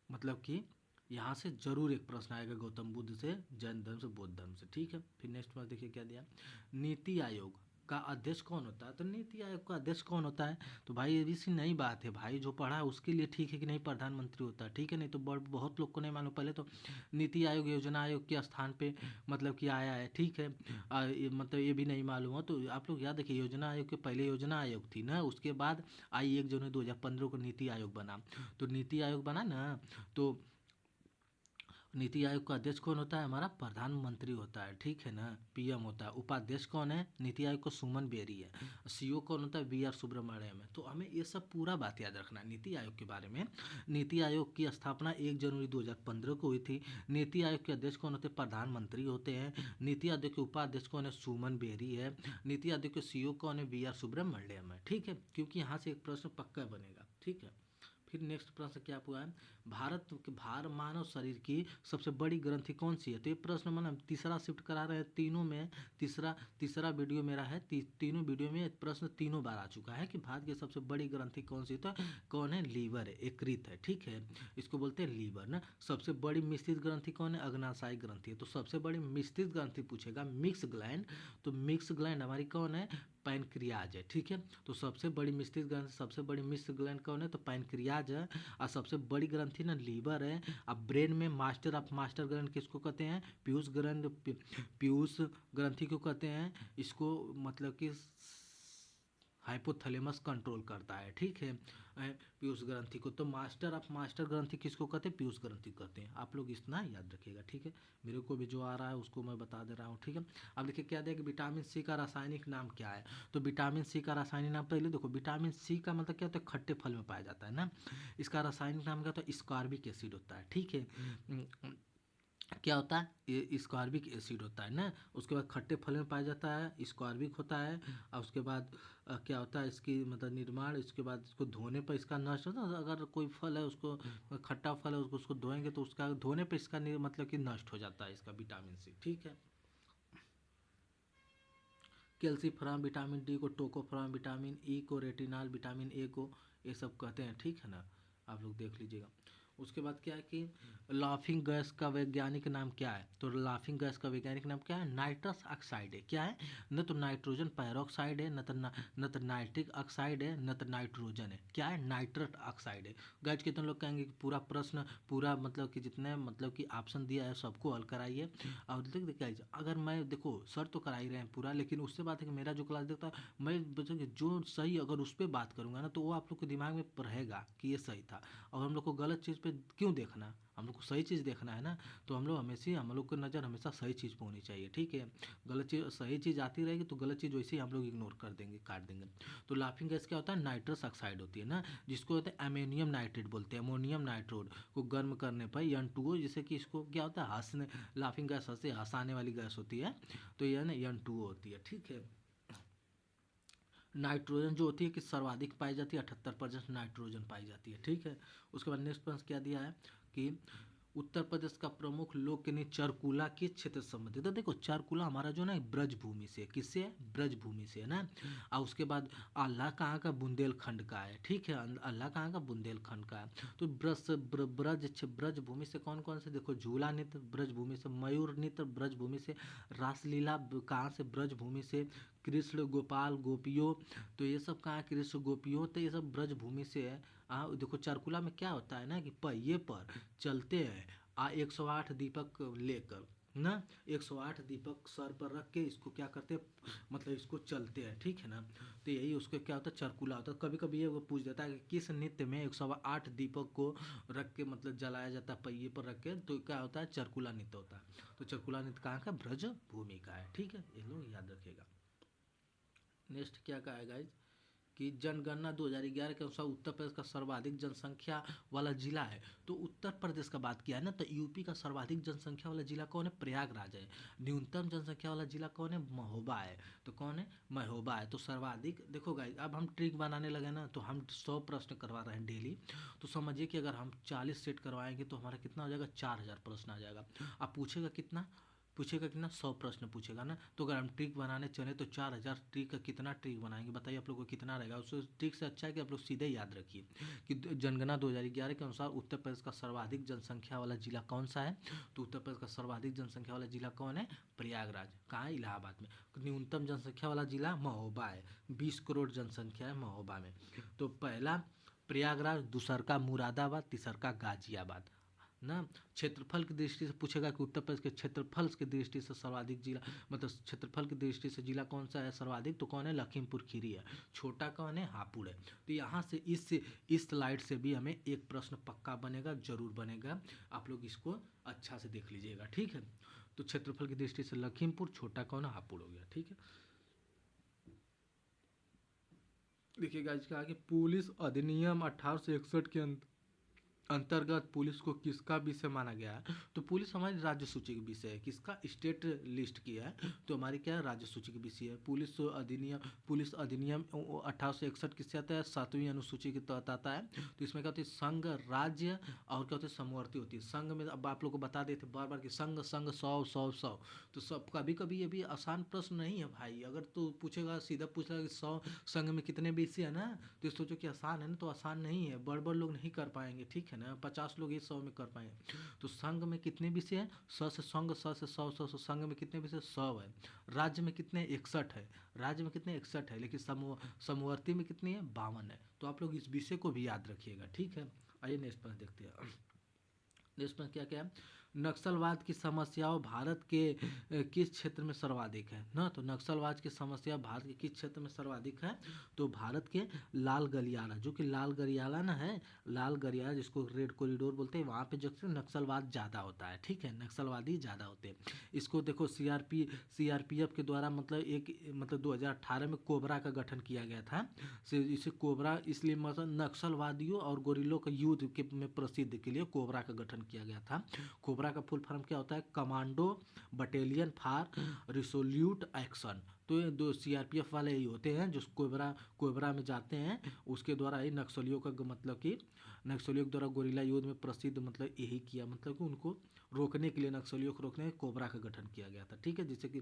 मतलब कि यहाँ से जरूर एक प्रश्न आएगा गौतम बुद्ध से, जैन धर्म से, बौद्ध धर्म से, ठीक है। फिर नेक्स्ट बार देखिए क्या दिया, नीति आयोग का अध्यक्ष कौन होता है, तो नीति आयोग का अध्यक्ष कौन होता है, तो भाई ये भी सी नई बात है भाई, जो पढ़ा है उसके लिए ठीक है कि नहीं, प्रधानमंत्री होता है, ठीक है। नहीं तो बहुत लोग को नहीं मालूम, पहले तो नीति आयोग योजना आयोग के स्थान पे मतलब कि आया है, ठीक है। मतलब ये भी नहीं मालूम हो तो आप लोग याद रखिए, योजना आयोग के पहले योजना आयोग थी ना, उसके बाद आई 1 जनवरी 2015 को नीति आयोग बना। तो नीति आयोग बना ना, तो नीति आयोग का अध्यक्ष कौन होता है, हमारा प्रधानमंत्री होता है, ठीक है ना, पीएम होता है। उपाध्यक्ष कौन है, नीति आयोग को सुमन बेरी है। सीईओ कौन होता है, वी आर सुब्रमण्यम है। तो हमें ये सब पूरा बात याद रखना है नीति आयोग के बारे में। नीति आयोग की स्थापना 1 जनवरी 2015 को हुई थी। नीति आयोग के अध्यक्ष कौन होते हैं, प्रधानमंत्री होते हैं। नीति आयोग के उपाध्यक्ष कौन है, सुमन बेरी है। नीति आयोग के सीईओ कौन है, वी आर सुब्रमण्यम है, ठीक है। क्योंकि यहाँ से एक प्रश्न पक्का बनेगा, ठीक है। फिर नेक्स्ट प्रश्न क्या हुआ है, भारत के मानव शरीर की सबसे बड़ी ग्रंथि कौन सी है, तो ये प्रश्न मैंने तीसरा शिफ्ट करा रहे हैं तीनों में, तीसरा वीडियो मेरा है। तीनों वीडियो में प्रश्न तीनों बार आ चुका है कि भारत की सबसे बड़ी ग्रंथि कौन सी, तो कौन है, लीवर है, यकृत है, ठीक है। इसको बोलते हैं लीवर ना। सबसे बड़ी मिश्रित ग्रंथि कौन है, अग्नाशय ग्रंथि है। तो सबसे बड़ी मिश्रित ग्रंथि पूछेगा, मिक्स ग्लैंड, तो मिक्स ग्लैंड हमारी कौन है, पैनक्रियाज है, ठीक है। तो सबसे बड़ी मिश्रित ग्रंथि, सबसे बड़ी मिश्र ग्लैंड कौन है, तो पैनक्रियाज है। और सबसे बड़ी ग्रंथि ना लीवर है। अब ब्रेन में मास्टर ऑफ मास्टर ग्लैंड किसको कहते हैं, पीयूष ग्रंथ, पीयूष ग्रंथि को कहते हैं। इसको मतलब कि हाइपोथैलेमस कंट्रोल करता है, ठीक है, पीयूष ग्रंथि को। तो मास्टर ऑफ मास्टर ग्रंथि किसको कहते हैं, पीयूष ग्रंथि कहते हैं। आप लोग इतना याद रखिएगा, ठीक है। मेरे को भी जो आ रहा है उसको मैं बता दे रहा हूँ, ठीक है। अब देखिए क्या दिया कि विटामिन सी का रासायनिक नाम क्या है, तो विटामिन सी का रासायनिक नाम पहले देखो, विटामिन सी का मतलब क्या होता है, खट्टे फल में पाया जाता है ना। इसका रासायनिक नाम क्या होता है, स्कॉर्बिक एसिड होता है, ठीक है। क्या होता है, ये स्कॉर्बिक एसिड होता है ना। उसके बाद खट्टे फल में पाया जाता है, स्कॉर्बिक होता है। और उसके बाद क्या होता है, इसकी मतलब निर्माण, इसके बाद इसको धोने पर इसका नष्ट होता है। अगर कोई फल है उसको, खट्टा फल है उसको धोएंगे तो उसका धोने पर इसका मतलब कि नष्ट हो जाता है इसका विटामिन सी, ठीक है। कैल्सीफॉर्म विटामिन डी को टोकोफॉर्म, विटामिन ई को रेटिनॉल, विटामिन ए को, ये सब कहते हैं, ठीक है ना। आप लोग देख लीजिएगा। उसके बाद क्या है कि लाफिंग गैस का वैज्ञानिक नाम क्या है? तो लाफिंग गैस का वैज्ञानिक नाम क्या है? नाइट्रस ऑक्साइड है। क्या है? न तो नाइट्रोजन पेरोक्साइड है, न तो नाइट्रिक ऑक्साइड है, न तो नाइट्रोजन है। क्या है? नाइट्रस ऑक्साइड है। गाइज कितने लोग कहेंगे कि पूरा प्रश्न, पूरा मतलब कि जितने मतलब कि ऑप्शन दिया है सबको हल कराइए। और देख गाइज, अगर मैं देखो सर तो करा ही रहे हैं पूरा, लेकिन उससे बात है कि मेरा जो क्लास देखता है, मैं बच्चों की जो सही अगर उस पर बात करूंगा ना, तो वो आप लोग के दिमाग में रहेगा कि ये सही था। और हम लोग को गलत चीज़ पे क्यों देखना, हम लोग को सही चीज़ देखना है ना। तो हम लोग हमेशा, हम लोग की नज़र हमेशा सही चीज़ पे होनी चाहिए, ठीक है। गलत चीज़, सही चीज़ आती रहेगी तो गलत चीज़ वैसे ही हम लोग इग्नोर कर देंगे, काट देंगे। तो लाफिंग गैस क्या होता है? नाइट्रस ऑक्साइड होती है ना, जिसको होता है अमोनियम नाइट्रेट बोलते हैं। अमोनियम नाइट्रोड को गर्म करने पर N2O, जिससे कि इसको क्या होता है, हंसने, लाफिंग गैस हंसे हंसाने वाली गैस होती है, तो यह ना N2O होती है, ठीक है। नाइट्रोजन जो होती है कि सर्वाधिक पाई जाती है, 78% नाइट्रोजन पाई जाती है, ठीक है। उसके बाद नेक्स्ट प्रश्न क्या दिया है कि उत्तर प्रदेश का प्रमुख लोक नृत्य चरकुला किस क्षेत्र से संबंधित है? तो देखो चरकुला हमारा जो ना ब्रज भूमि से, किससे है? ब्रज भूमि से है ना। और उसके बाद अल्लाह कहाँ का? बुंदेलखंड का है, ठीक है। अल्लाह कहाँ का? बुंदेलखंड का है। तो ब्रज भूमि से कौन कौन से? देखो झूला नृत्य ब्रज भूमि से, मयूर नृत्य ब्रज भूमि से, रासलीला कहाँ से? ब्रज भूमि से, कृष्ण गोपाल गोपियों, तो ये सब कहाँ? कृष्ण गोपियों, तो ये सब ब्रज भूमि से है। देखो चरकुला में क्या होता है ना कि पहिए पर चलते हैं 108 दीपक लेकर ना, 108 दीपक सर पर रख के इसको क्या करते हैं, मतलब इसको चलते हैं, ठीक है ना। तो यही उसको क्या होता है? चरकुला होता है। कभी कभी ये वो पूछ देता है कि किस नृत्य में 108 दीपक को रख के मतलब जलाया जाता है पहिए पर रख के, तो क्या होता है? चरकुला नृत्य होता है। तो चरकुला नृत्य कहाँ का? ब्रज भूमि का है, ठीक है, ये लोग याद रखिएगा। नेक्स्ट क्या कहा है गाइज कि जनगणना 2011 के अनुसार उत्तर प्रदेश का सर्वाधिक जनसंख्या वाला जिला है। तो उत्तर प्रदेश का बात किया है ना, तो यूपी का सर्वाधिक जनसंख्या वाला जिला कौन है? प्रयागराज है। न्यूनतम जनसंख्या वाला जिला कौन है? महोबा है। तो कौन है? महोबा है। तो सर्वाधिक, देखो गाइस अब हम ट्रिक बनाने लगे ना, तो हम 100 प्रश्न करवा रहे हैं डेली। तो समझिए कि अगर हम 40 सेट करवाएंगे तो हमारा कितना हो जाएगा? 4000 प्रश्न आ जाएगा। अब पूछेगा कितना? पूछेगा कितना? 100 प्रश्न पूछेगा ना। तो अगर हम ट्रिक बनाने चले तो 4000 ट्रिक का कितना ट्रिक बनाएंगे बताइए आप लोग को कितना रहेगा? उस ट्रिक से अच्छा है कि आप लोग सीधे याद रखिए कि जनगणना 2011 के अनुसार उत्तर प्रदेश का सर्वाधिक जनसंख्या वाला जिला कौन सा है? तो उत्तर प्रदेश का सर्वाधिक जनसंख्या वाला जिला कौन है? प्रयागराज। कहाँ है? इलाहाबाद में। न्यूनतम जनसंख्या वाला जिला महोबा है, 20 करोड़ जनसंख्या है महोबा में। तो पहला प्रयागराज, दूसर का मुरादाबाद, तीसर का गाजियाबाद ना। क्षेत्रफल की दृष्टि से पूछेगा कि उत्तर प्रदेश के क्षेत्रफल की दृष्टि से सर्वाधिक जिला, मतलब क्षेत्रफल की दृष्टि से जिला कौन सा है सर्वाधिक? तो कौन है? लखीमपुर खीरी है। छोटा कौन है? हापुड़ है। तो यहाँ से इस स्लाइड से भी हमें एक प्रश्न पक्का बनेगा, जरूर बनेगा। आप लोग इसको अच्छा से देख लीजिएगा, ठीक है। तो क्षेत्रफल की दृष्टि से लखीमपुर, छोटा कौन है? हापुड़ हो गया, ठीक है। देखिएगा इसका आगे, पुलिस अधिनियम 1861 के अंतर्गत पुलिस को किसका विषय माना गया है? तो पुलिस हमारी राज्य सूची का विषय है। किसका? स्टेट लिस्ट की है, तो हमारी क्या है? राज्य सूची का विषय है। पुलिस अधिनियम 1861 किससे आता है? 7वीं अनुसूची के तहत आता है। तो इसमें क्या होती है? संघ, राज्य और क्या होती है? समवर्ती होती है। संघ में अब आप लोग को बता देते बार बार कि संघ संघ 100 100 100, तो सब कभी कभी ये भी आसान प्रश्न नहीं है भाई। अगर तो पूछेगा सीधा पूछेगा कि 100 संघ में कितने विषय है ना, तो सोचो कि आसान है ना, तो आसान नहीं है, बड़ बड़ लोग नहीं कर पाएंगे, ठीक है ना। 50 लोग इस 100 में कर पाएंगे। तो संघ में कितने विषय हैं? 100 से संघ, 100 से 100 संघ में कितने विषय? 100 है। राज्य में कितने? 61 है। राज्य में कितने? 61 है। लेकिन समवर्ती में कितनी है? 52 है। तो आप लोग इस विषय को भी याद रखिएगा, ठीक है। आइए नेक्स्ट पर देखते हैं। नेक्स्ट में क्या क्या है? नक्सलवाद की समस्याओं भारत के किस क्षेत्र में सर्वाधिक है ना। तो नक्सलवाद की समस्या भारत के किस क्षेत्र में सर्वाधिक है? तो भारत के लाल गलियारा, जो कि लाल गरियाला ना है, लाल गरियाला जिसको रेड कॉरिडोर बोलते हैं, वहाँ पे जो नक्सलवाद ज़्यादा होता है, ठीक है, नक्सलवादी ज़्यादा होते हैं। इसको देखो सीआरपीएफ के द्वारा मतलब 2018 में कोबरा का गठन किया गया था। इसे कोबरा इसलिए मतलब नक्सलवादियों और गोरिल्लों का युद्ध के में प्रसिद्ध के लिए कोबरा का गठन किया गया था। कोबरा का फुल फॉर्म क्या होता है? Commando battalion for resolute action, तो ये दो सीआरपीएफ वाले ही होते हैं जो कोबरा कोबरा में जाते हैं, उसके द्वारा ही नक्सलियों का मतलब कि नक्सलियों के द्वारा गोरिल्ला युद्ध में प्रसिद्ध मतलब यही किया, मतलब कि उनको रोकने के लिए, नक्सलियों को रोकने के लिए कोबरा का गठन किया गया था। ठीक है, जैसे कि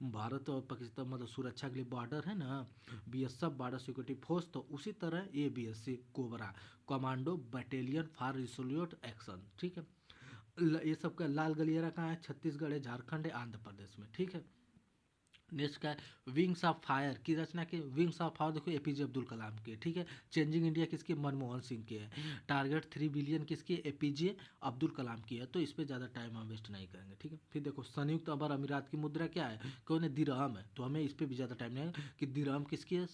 भारत और पाकिस्तान मतलब सुरक्षा के लिए बॉर्डर है ना, बीएसएफ बॉर्डर सिक्योरिटी फोर्स, तो उसी तरह ये BSC COBRA, commando battalion for resolute action. ठीक है, ये सब का लाल गलियारा कहाँ है? छत्तीसगढ़ है, झारखंड है, आंध्र प्रदेश में। ठीक है, नेक्स्ट का है विंग्स ऑफ फायर की रचना की, विंग्स ऑफ फायर देखो एपीजे अब्दुल कलाम की है। ठीक है, चेंजिंग इंडिया किसकी? मनमोहन सिंह की है। टारगेट 3 बिलियन किसकी? एपीजे अब्दुल कलाम की है। तो इस पर ज़्यादा टाइम हम वेस्ट नहीं करेंगे। ठीक है, फिर देखो संयुक्त अरब अमीरात की मुद्रा क्या है? कौन है? दिरहम है, तो हमें इस पर भी ज़्यादा टाइम नहीं है कि दिरहम किसकी है।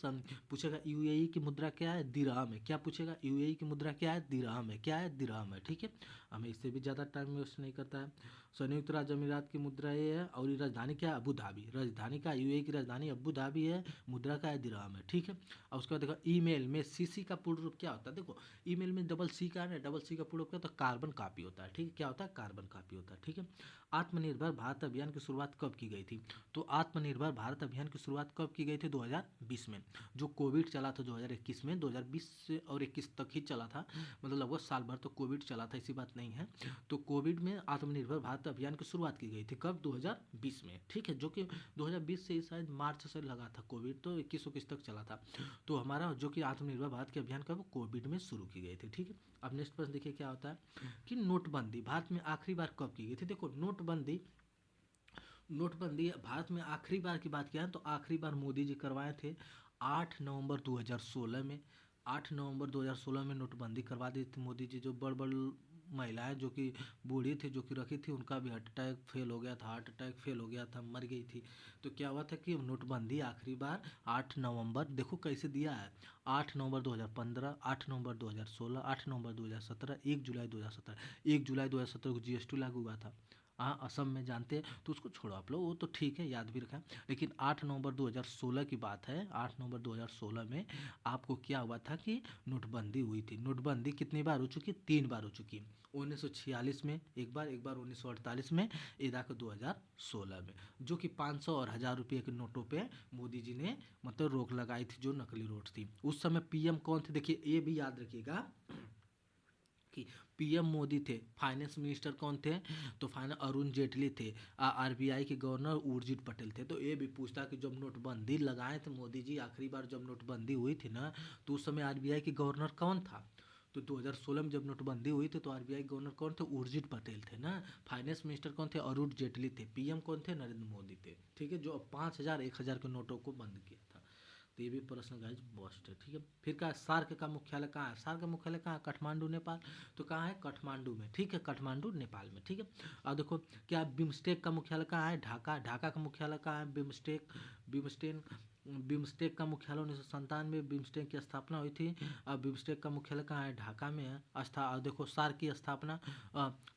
पूछेगा यूएई की मुद्रा क्या है? दिरहम है। क्या पूछेगा? यूएई की मुद्रा क्या है? दिरहम है। क्या है? दिरहम है। ठीक है, हमें इससे भी ज़्यादा टाइम वेस्ट नहीं करता है। संयुक्त राज्य अमीरात की मुद्रा ये है, और ये राजधानी क्या है? Abu Dhabi. राजधानी का यूएई की राजधानी अबू धाबी है, मुद्रा का है दिरहम है। ठीक है, और उसके बाद देखो ईमेल में सीसी का पूर्ण रूप क्या होता है? देखो ईमेल में डबल सी का है ना, डबल सी का पूर्ण रूप क्या होता है? कार्बन कॉपी होता है। ठीक है, क्या होता है? कार्बन कॉपी होता है। ठीक है, आत्मनिर्भर भारत अभियान की शुरुआत कब की गई थी? तो आत्मनिर्भर भारत अभियान की शुरुआत कब की गई थी? 2020 में। जो कोविड चला था 2021 में, 2020 से और 21 तक ही चला था, मतलब लगभग साल भर तो कोविड चला था, ऐसी बात नहीं है। तो कोविड में आत्मनिर्भर भारत अभियान की शुरुआत की गई थी कब? 2020 में। ठीक है, जो कि 2020 से शायद मार्च से लगा था कोविड, तो 21 तक चला था। तो हमारा जो कि आत्मनिर्भर भारत के अभियान का वो कोविड में शुरू की गई थी। ठीक है, अब नेक्स्ट प्रश्न देखिए क्या होता है कि नोटबंदी भारत में आखिरी बार कब की गई थी? देखो नोटबंदी, नोटबंदी भारत में आखिरी बार की बात किया तो आखिरी बार मोदी जी करवाए थे 8 नवंबर 2016 में। 8 नवंबर 2016 में नोटबंदी करवा दी थी मोदी जी। जो बड़ बड़ महिलाएं जो कि बूढ़ी थी, जो कि रखी थी, उनका भी हार्ट अटैक फेल हो गया था, हार्ट अटैक फेल हो गया था, मर गई थी। तो क्या हुआ था कि नोटबंदी आखिरी बार 8 नवंबर, देखो कैसे दिया है, 8 नवंबर 2015, 8 नवंबर 2016, 8 नवंबर 2017, 1 जुलाई 2017। 1 जुलाई 2017 को जीएसटी लागू हुआ था। हाँ, असम में जानते हैं, तो उसको छोड़ो आप लोग, वो तो ठीक है, याद भी रखा। लेकिन 8 नवंबर 2016 की बात है, 8 नवंबर 2016 में आपको क्या हुआ था कि नोटबंदी हुई थी। नोटबंदी कितनी बार हो चुकी? 3 बार हो चुकी। 1946 में एक बार, एक बार 1948 में, एक आकर 2016 में, जो कि 500 और 1000 रुपये के नोटों पे मोदी जी ने मतलब रोक लगाई थी, जो नकली नोट थी। उस समय पीएम कौन थे? देखिए ये भी याद रखिएगा कि पीएम मोदी थे। फाइनेंस मिनिस्टर कौन थे? तो फाइनेंस अरुण जेटली थे। आरबीआई के गवर्नर उर्जित पटेल थे। तो ये भी पूछता कि जब नोटबंदी लगाए थे मोदी जी, आखिरी बार जब नोटबंदी हुई थी ना, तो उस समय आरबीआई के गवर्नर कौन था? तो 2016 में जब नोटबंदी हुई थी तो आरबीआई गवर्नर कौन थे? उर्जित पटेल थे ना। फाइनेंस मिनिस्टर कौन थे? अरुण जेटली थे। पीएम कौन थे? नरेंद्र मोदी थे। ठीक है, जो 5,000 1,000 के नोटों को बंद किया था। तो ये भी प्रश्न गाइज मस्ट है। ठीक है, फिर क्या है, सार्क का मुख्यालय कहाँ है? सार्क का मुख्यालय कहाँ है? काठमांडू नेपाल। तो कहाँ है? काठमांडू में। ठीक है, काठमांडू नेपाल में। ठीक है, और देखो क्या बिम्स्टेक का मुख्यालय कहाँ है? ढाका। ढाका का मुख्यालय कहाँ है? बिम्स्टेक, बिम्स्टेन, बिम्स्टेक का मुख्यालय 1997 में बिम्स्टेक की स्थापना हुई थी। अब बिम्स्टेक का मुख्यालय कहाँ है? ढाका में है। देखो सार्क की स्थापना,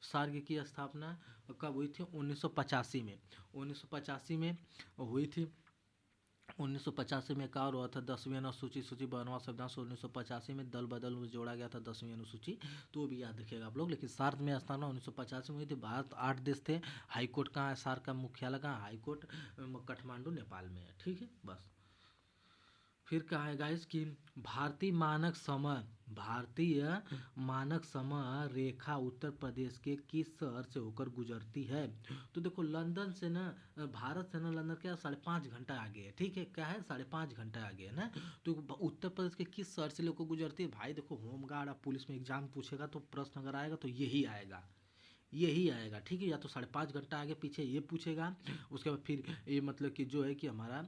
सार्क की स्थापना कब हुई थी? 1985 में। 1985 में हुई थी। 1985 में एक और हुआ था 10वीं अनुसूची, सूची बनवा संविधान 1985 में दल बदल में जोड़ा गया था 10वीं अनुसूची। तो वो भी याद रखिएगा आप लोग। लेकिन सार्क में स्थापना 1985 में हुई थी। भारत 8 देश थे। हाईकोर्ट कहाँ है? सार्क का मुख्यालय कहाँ? हाईकोर्ट काठमांडू नेपाल में है। ठीक है, बस। फिर कहा है गाइस कि भारतीय मानक समय रेखा उत्तर प्रदेश के किस शहर से होकर गुजरती है? तो देखो लंदन से ना, भारत से ना लंदन क्या 5.5 घंटा आगे है। ठीक है, क्या है? 5.5 घंटा आगे है ना। तो उत्तर प्रदेश के किस शहर से लेकर गुजरती है? भाई देखो होमगार्ड और पुलिस में एग्जाम पूछेगा तो प्रश्न अगर आएगा तो यही आएगा, यही आएगा। ठीक है, या तो 5.5 घंटा आगे पीछे ये पूछेगा। उसके बाद फिर ये मतलब कि जो है कि हमारा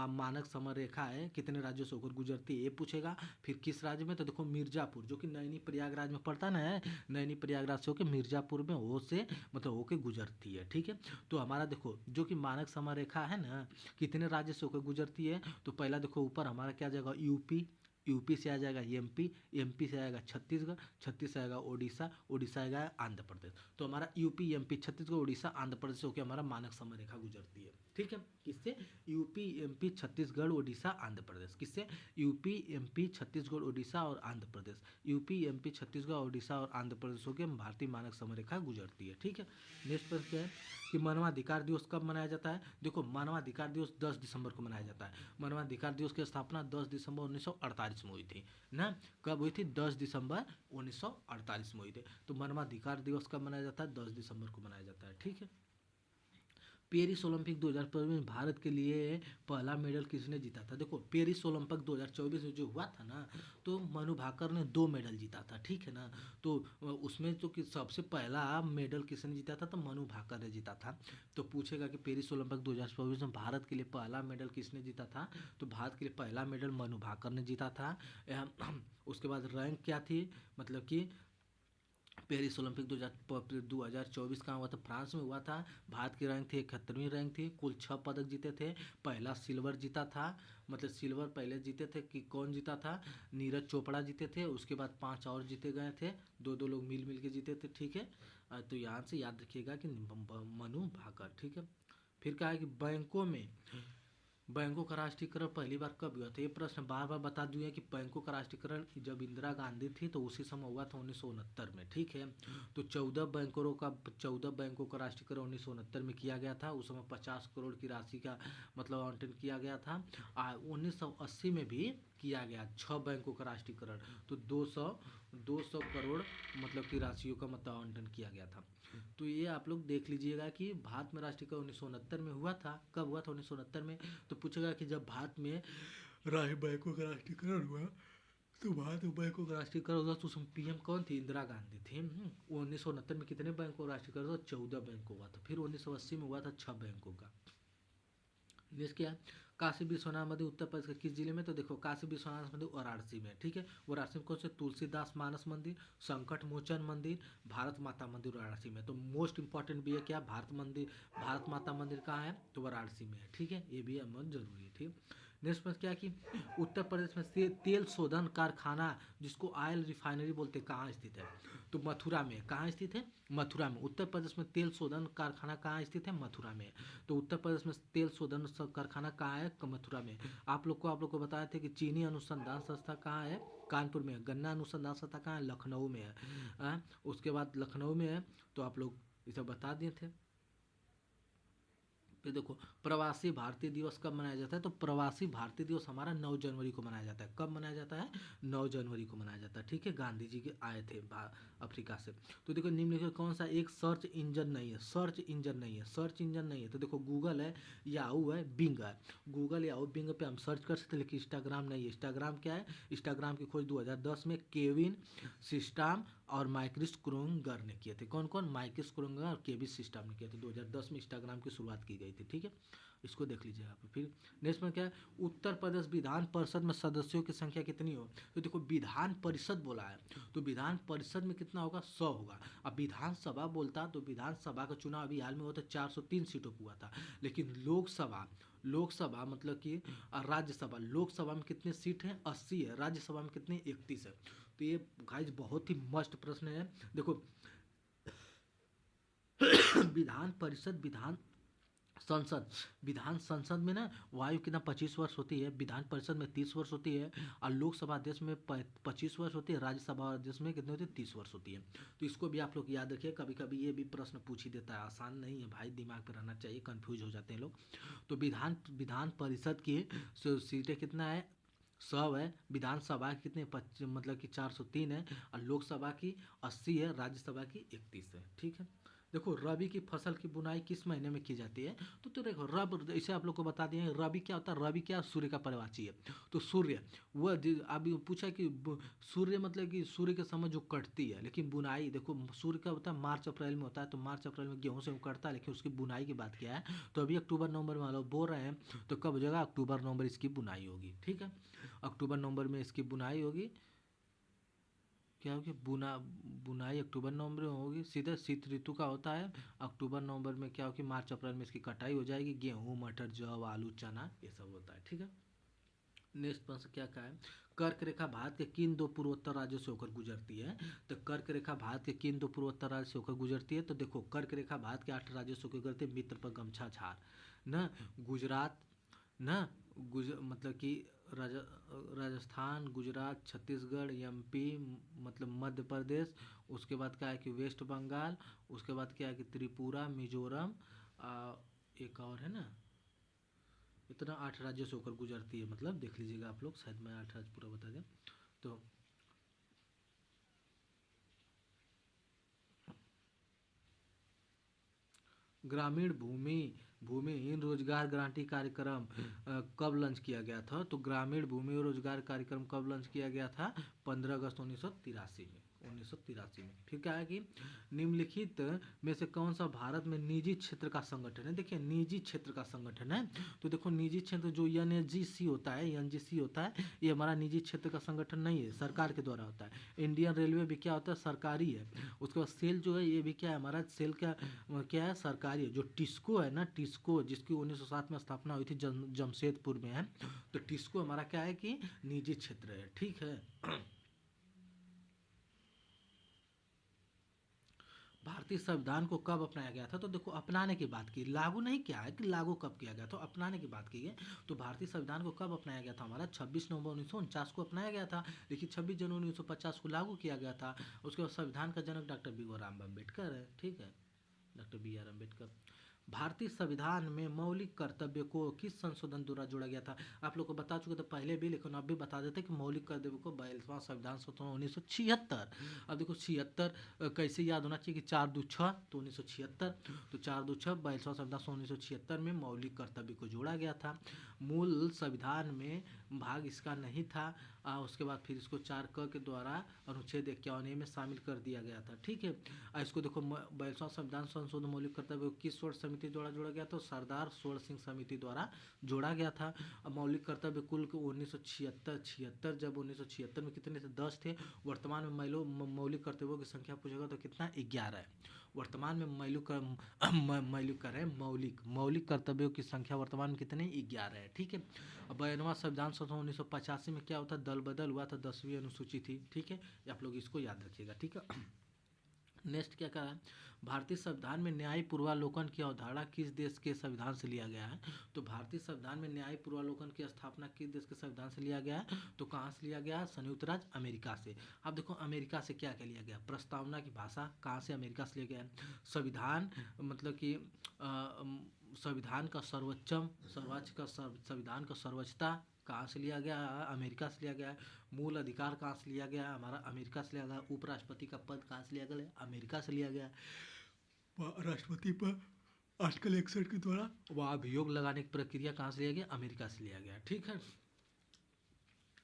मानक समय रेखा है कितने राज्यों से होकर गुजरती है ये पूछेगा। फिर किस राज्य में? तो देखो मिर्जापुर, जो कि नैनी प्रयागराज में पड़ता ना है, नैनी प्रयागराज से होकर मिर्जापुर में हो से मतलब होकर गुजरती है। ठीक है, तो हमारा देखो जो कि मानक समय रेखा है ना, कितने राज्य से होकर गुजरती है, तो पहला देखो ऊपर हमारा क्या जाएगा? यूपी, यूपी से आ जाएगा एमपी, एमपी से आएगा छत्तीसगढ़, छत्तीस से आएगा उड़ीसा, उड़ीसा आएगा आंध्र प्रदेश। तो हमारा यूपी एमपी छत्तीसगढ़ उड़ीसा आंध्र प्रदेश से होकर हमारा मानक समय रेखा गुजरती है। ठीक है, किससे? UP MP Chhattisgarh Orissa Andhra Pradesh. किससे? यूपी एमपी छत्तीसगढ़ उड़ीसा और आंध्र प्रदेश। यूपी एमपी छत्तीसगढ़ उड़ीसा और आंध्र प्रदेश होकर भारतीय मानक समय रेखा गुजरती है। ठीक है, नेक्स्ट प्रश्न क्या है कि मानवाधिकार दिवस कब मनाया जाता है। देखो मानवाधिकार दिवस 10 दिसंबर को मनाया जाता है। मानवाधिकार दिवस की स्थापना 10 दिसंबर 1948 में हुई थी ना। कब हुई थी? 10 दिसंबर 1948 में हुई थी। तो मानवाधिकार दिवस कब मनाया जाता है? 10 दिसंबर को मनाया जाता है। ठीक है। पेरिस ओलंपिक 2024 में भारत के लिए पहला मेडल किसने जीता था? देखो पेरिस ओलंपिक 2024 में जो हुआ था ना, तो मनु भाकर ने 2 मेडल जीता था। ठीक है ना। तो उसमें तो कि सबसे पहला मेडल किसने जीता था? तो मनु भाकर ने जीता था। तो पूछेगा कि पेरिस ओलंपिक 2024 में भारत के लिए पहला मेडल किसने जीता था? तो भारत के लिए पहला मेडल मनु भाकर ने जीता था। उसके बाद रैंक क्या थी, मतलब कि पेरिस ओलंपिक 2024 कहाँ हुआ था? फ्रांस में हुआ था। भारत की रैंक थी 71वीं रैंक थी। कुल 6 पदक जीते थे। पहला सिल्वर जीता था, मतलब सिल्वर पहले जीते थे कि कौन जीता था? नीरज चोपड़ा जीते थे। उसके बाद 5 और जीते गए थे, दो दो लोग मिल मिल के जीते थे। ठीक है। तो यहाँ से याद रखिएगा कि मनु भाकर। ठीक है। फिर कहा है कि बैंकों का राष्ट्रीयकरण पहली बार कब हुआ था? ये प्रश्न बार बार बता दिए कि बैंकों का राष्ट्रीयकरण जब इंदिरा गांधी थी तो उसी समय हुआ था 1969 में। ठीक है। तो 14 बैंकों का राष्ट्रीयकरण 1969 में किया गया था। उस समय 50 करोड़ की राशि का मतलब आवंटन किया गया था। 1980 में भी किया गया 6 बैंकों का राष्ट्रीयकरण, तो 200 करोड़ मतलब की राशियों का मतलब आवंटन किया गया था। तो ये आप लोग देख लीजिएगा कि भारत में राष्ट्रीयकरण 1969 में हुआ था। कब हुआ था? 1969 में। तो पूछेगा कि जब भारत में बैंकों का राष्ट्रीयकरण हुआ, तो भारत में बैंकों का राष्ट्रीयकरण हुआ तो उसमें पीएम कौन थी? इंदिरा गांधी थी। 1969 में कितने बैंकों का राष्ट्रीयकरण हुआ? 14 बैंकों हुआ था। फिर 1980 में हुआ था 6 बैंकों का। नेक्स्ट क्या है? काशी विश्वनाथ मंदिर उत्तर प्रदेश के किस जिले में? तो देखो काशी विश्वनाथ मंदिर वाराणसी में। ठीक है। वाराणसी में कौन से? तुलसीदास मानस मंदिर, संकट मोचन मंदिर, भारत माता मंदिर वाराणसी में। तो मोस्ट इंपॉर्टेंट भी है क्या? भारत माता मंदिर कहाँ है? तो वाराणसी में है। ठीक है। ये भी हमें जरूरी है। ठीक। नेक्स्ट प्रश्न क्या है कि उत्तर प्रदेश में तेल शोधन कारखाना जिसको ऑयल रिफाइनरी बोलते हैं कहाँ स्थित है? तो मथुरा में। कहाँ स्थित है? मथुरा में। उत्तर प्रदेश में तेल शोधन कारखाना कहाँ स्थित है? मथुरा में। तो उत्तर प्रदेश में तेल शोधन कारखाना कहाँ है? मथुरा में। आप लोग को बताए थे कि चीनी अनुसंधान संस्था कहाँ है? कानपुर में है। गन्ना अनुसंधान संस्था कहाँ है? लखनऊ में है। उसके बाद लखनऊ में है। तो आप लोग इसे बता दिए थे। फिर देखो प्रवासी भारतीय दिवस कब मनाया जाता है? तो प्रवासी भारतीय दिवस हमारा 9 जनवरी को मनाया जाता है। कब मनाया जाता है? 9 जनवरी को मनाया जाता है। ठीक है। गांधी जी के आए थे अफ्रीका से। तो देखो निम्नलिखित कौन सा एक सर्च इंजन नहीं है? सर्च इंजन नहीं है। सर्च इंजन नहीं है। तो देखो गूगल है, याहू है, बिंग है। गूगल याहू बिंग पे हम सर्च कर सकते हैं, लेकिन इंस्टाग्राम नहीं है। इंस्टाग्राम क्या है? इंस्टाग्राम की खोज 2010 में केविन सिस्टम और माइक्रिस क्रोंगर ने किए थे। कौन कौन? माइक्रिस क्रोंगर और केविन सिस्टम ने किए थे। 2010 में इंस्टाग्राम की शुरुआत की गई थी। ठीक है। इसको देख लीजिए आप। फिर नेक्स्ट में क्या है? उत्तर प्रदेश विधान परिषद में सदस्यों की संख्या कितनी हो? तो देखो विधान परिषद बोला है, तो विधान परिषद में कितना होगा? 100 होगा। अब विधानसभा बोलता तो विधानसभा का चुनाव अभी हाल में हुआ था, 403 सीटों पर हुआ था। लेकिन लोकसभा मतलब कि राज्यसभा, लोकसभा में कितने सीट हैं? 80 है। राज्यसभा में कितने? 31 है। तो ये गाइस बहुत ही मस्त प्रश्न है। देखो विधान परिषद, विधान संसद में ना वायु कितना 25 वर्ष होती है, विधान परिषद में 30 वर्ष होती है, और लोकसभा अध्यक्ष में 25 वर्ष होती है, राज्यसभा अध्यक्ष में कितनी होती है? 30 वर्ष होती है। तो इसको भी आप लोग याद रखिए। कभी कभी ये भी प्रश्न पूछ ही देता है। आसान नहीं है भाई, दिमाग पर रहना चाहिए, कंफ्यूज हो जाते हैं लोग। तो विधान परिषद की सीटें कितना है? 100 है। विधानसभा की कितने? मतलब कि 403 है। और लोकसभा की 80 है, राज्यसभा की 31 है। ठीक है। देखो रबी की फसल की बुनाई किस महीने में की जाती है? तो देखो इसे आप लोग को बता दिए। रबी क्या होता है? रबी क्या? सूर्य का पर्यायवाची है। तो सूर्य वह अभी पूछा कि सूर्य मतलब कि सूर्य के समय जो कटती है, लेकिन बुनाई देखो सूर्य का होता है मार्च अप्रैल में होता है। तो मार्च अप्रैल में गेहूं से कटता है, लेकिन उसकी बुनाई की बात क्या है? तो अभी अक्टूबर नवंबर में लोग बोल रहे हैं, तो कब हो जाएगा? अक्टूबर नवंबर इसकी बुनाई होगी। ठीक है। अक्टूबर नवंबर में इसकी बुनाई होगी। क्या होगी? बुनाई अक्टूबर नवंबर में होगी। सीधे शीत ऋतु का होता है। अक्टूबर नवंबर में क्या होगी? मार्च अप्रैल में इसकी कटाई हो जाएगी। गेहूं, मटर, जौ, आलू, चना ये सब होता है। ठीक है। नेक्स्ट प्रश्न क्या कहा है? कर्क रेखा भारत के किन 2 पूर्वोत्तर राज्यों से होकर गुजरती है? तो कर्क रेखा भारत के किन 2 पूर्वोत्तर राज्यों से होकर गुजरती है? तो देखो कर्क रेखा भारत के 8 राज्यों से होकर गुजरती है। मित्र पर गमछा झार न गुजरात न मतलब कि राजस्थान, गुजरात, छत्तीसगढ़, एमपी, मतलब मध्य प्रदेश। उसके बाद क्या है कि वेस्ट बंगाल। उसके बाद क्या है कि त्रिपुरा, मिजोरम, एक और है ना, इतना 8 राज्यों से होकर गुजरती है, मतलब देख लीजिएगा आप लोग, शायद मैं 8 राज्य पूरा बता दें तो। ग्रामीण भूमिहीन रोजगार गारंटी कार्यक्रम कब लॉन्च किया गया था? तो ग्रामीण भूमि रोजगार कार्यक्रम कब लॉन्च किया गया था? 15 अगस्त 1983 में, 1983 में। फिर क्या है कि निम्नलिखित में से कौन सा भारत में निजी क्षेत्र का संगठन है? देखिए निजी क्षेत्र का संगठन है, तो देखो निजी क्षेत्र जो एनजीसी होता है, एनजीसी होता है, ये हमारा निजी क्षेत्र का संगठन नहीं है, सरकार के द्वारा होता है। इंडियन रेलवे भी क्या होता है? सरकारी है। उसके बाद सेल जो है, ये भी क्या है हमारा? सेल क्या है? सरकारी है। जो टिस्को है ना, टिस्को जिसकी 1907 में स्थापना हुई थी, जमशेदपुर में है, तो टिस्को हमारा क्या है कि निजी क्षेत्र है, ठीक है। भारतीय संविधान को कब अपनाया गया था? तो देखो अपनाने की बात की, लागू नहीं किया है कि लागू कब किया गया, तो अपनाने की बात की है। तो भारतीय संविधान को कब अपनाया गया था? हमारा 26 नवंबर 1949 को अपनाया गया था, लेकिन 26 जनवरी 1950 को लागू किया गया था। उसके बाद संविधान का जनक डॉक्टर भीमराव अम्बेडकर है, ठीक है, डॉक्टर BR अम्बेडकर। भारतीय संविधान में मौलिक कर्तव्य को किस संशोधन द्वारा जोड़ा गया था? आप लोग को बता चुके थे पहले भी, लेकिन अब भी बता देते कि मौलिक कर्तव्य को 42वां संविधान संशोधन 1976। अब देखो 76 कैसे याद होना चाहिए कि 4×2=6, तो 1976, तो 4×2=6, 42वां संविधान 1976 में मौलिक कर्तव्य को जोड़ा गया था। मूल संविधान में भाग इसका नहीं था, उसके बाद फिर इसको 4 क के द्वारा अनुच्छेद 51 में शामिल कर दिया गया था, ठीक है। इसको देखो 42वां संविधान संशोधन मौलिक कर्तव्य किस स्वर्ण समिति द्वारा जोड़ा गया? तो सरदार स्वर्ण सिंह समिति द्वारा जोड़ा गया था। अब मौलिक कर्तव्य कुल 1976, जब 1976 में कितने थे? 10 थे। वर्तमान में मौलिक कर्तव्यों की संख्या पूछेगा तो कितना? 11 है। वर्तमान में मौलिक कर्तव्यों की संख्या वर्तमान में कितने? 11 है, ठीक है। अब 92वां संविधान संशोधन 1985 में क्या होता है? दल बदल हुआ था, 10वीं अनुसूची थी, ठीक है। आप लोग इसको याद रखिएगा, ठीक है। नेक्स्ट क्या कहा है? भारतीय संविधान में न्याय पूर्वालोकन की अवधारणा किस देश के संविधान से लिया गया है? तो भारतीय संविधान में न्याय पूर्वालोकन की स्थापना किस देश के संविधान से लिया गया है? तो कहाँ से लिया गया है? संयुक्त राज्य अमेरिका से। अब देखो अमेरिका से क्या क्या लिया गया? प्रस्तावना की भाषा कहाँ से? अमेरिका से लिया गया है। संविधान मतलब कि संविधान का संविधान का सर्वोच्चता कहाँ से लिया गया? अमेरिका से लिया गया है। मूल अधिकार कहाँ से लिया गया? हमारा अमेरिका से लिया गया। उपराष्ट्रपति का पद कहाँ से लिया गया? अमेरिका से लिया गया। राष्ट्रपति पर आर्टिकल 61 के द्वारा वह अभियोग लगाने की प्रक्रिया कहाँ से लिया गया? अमेरिका से लिया गया, ठीक है।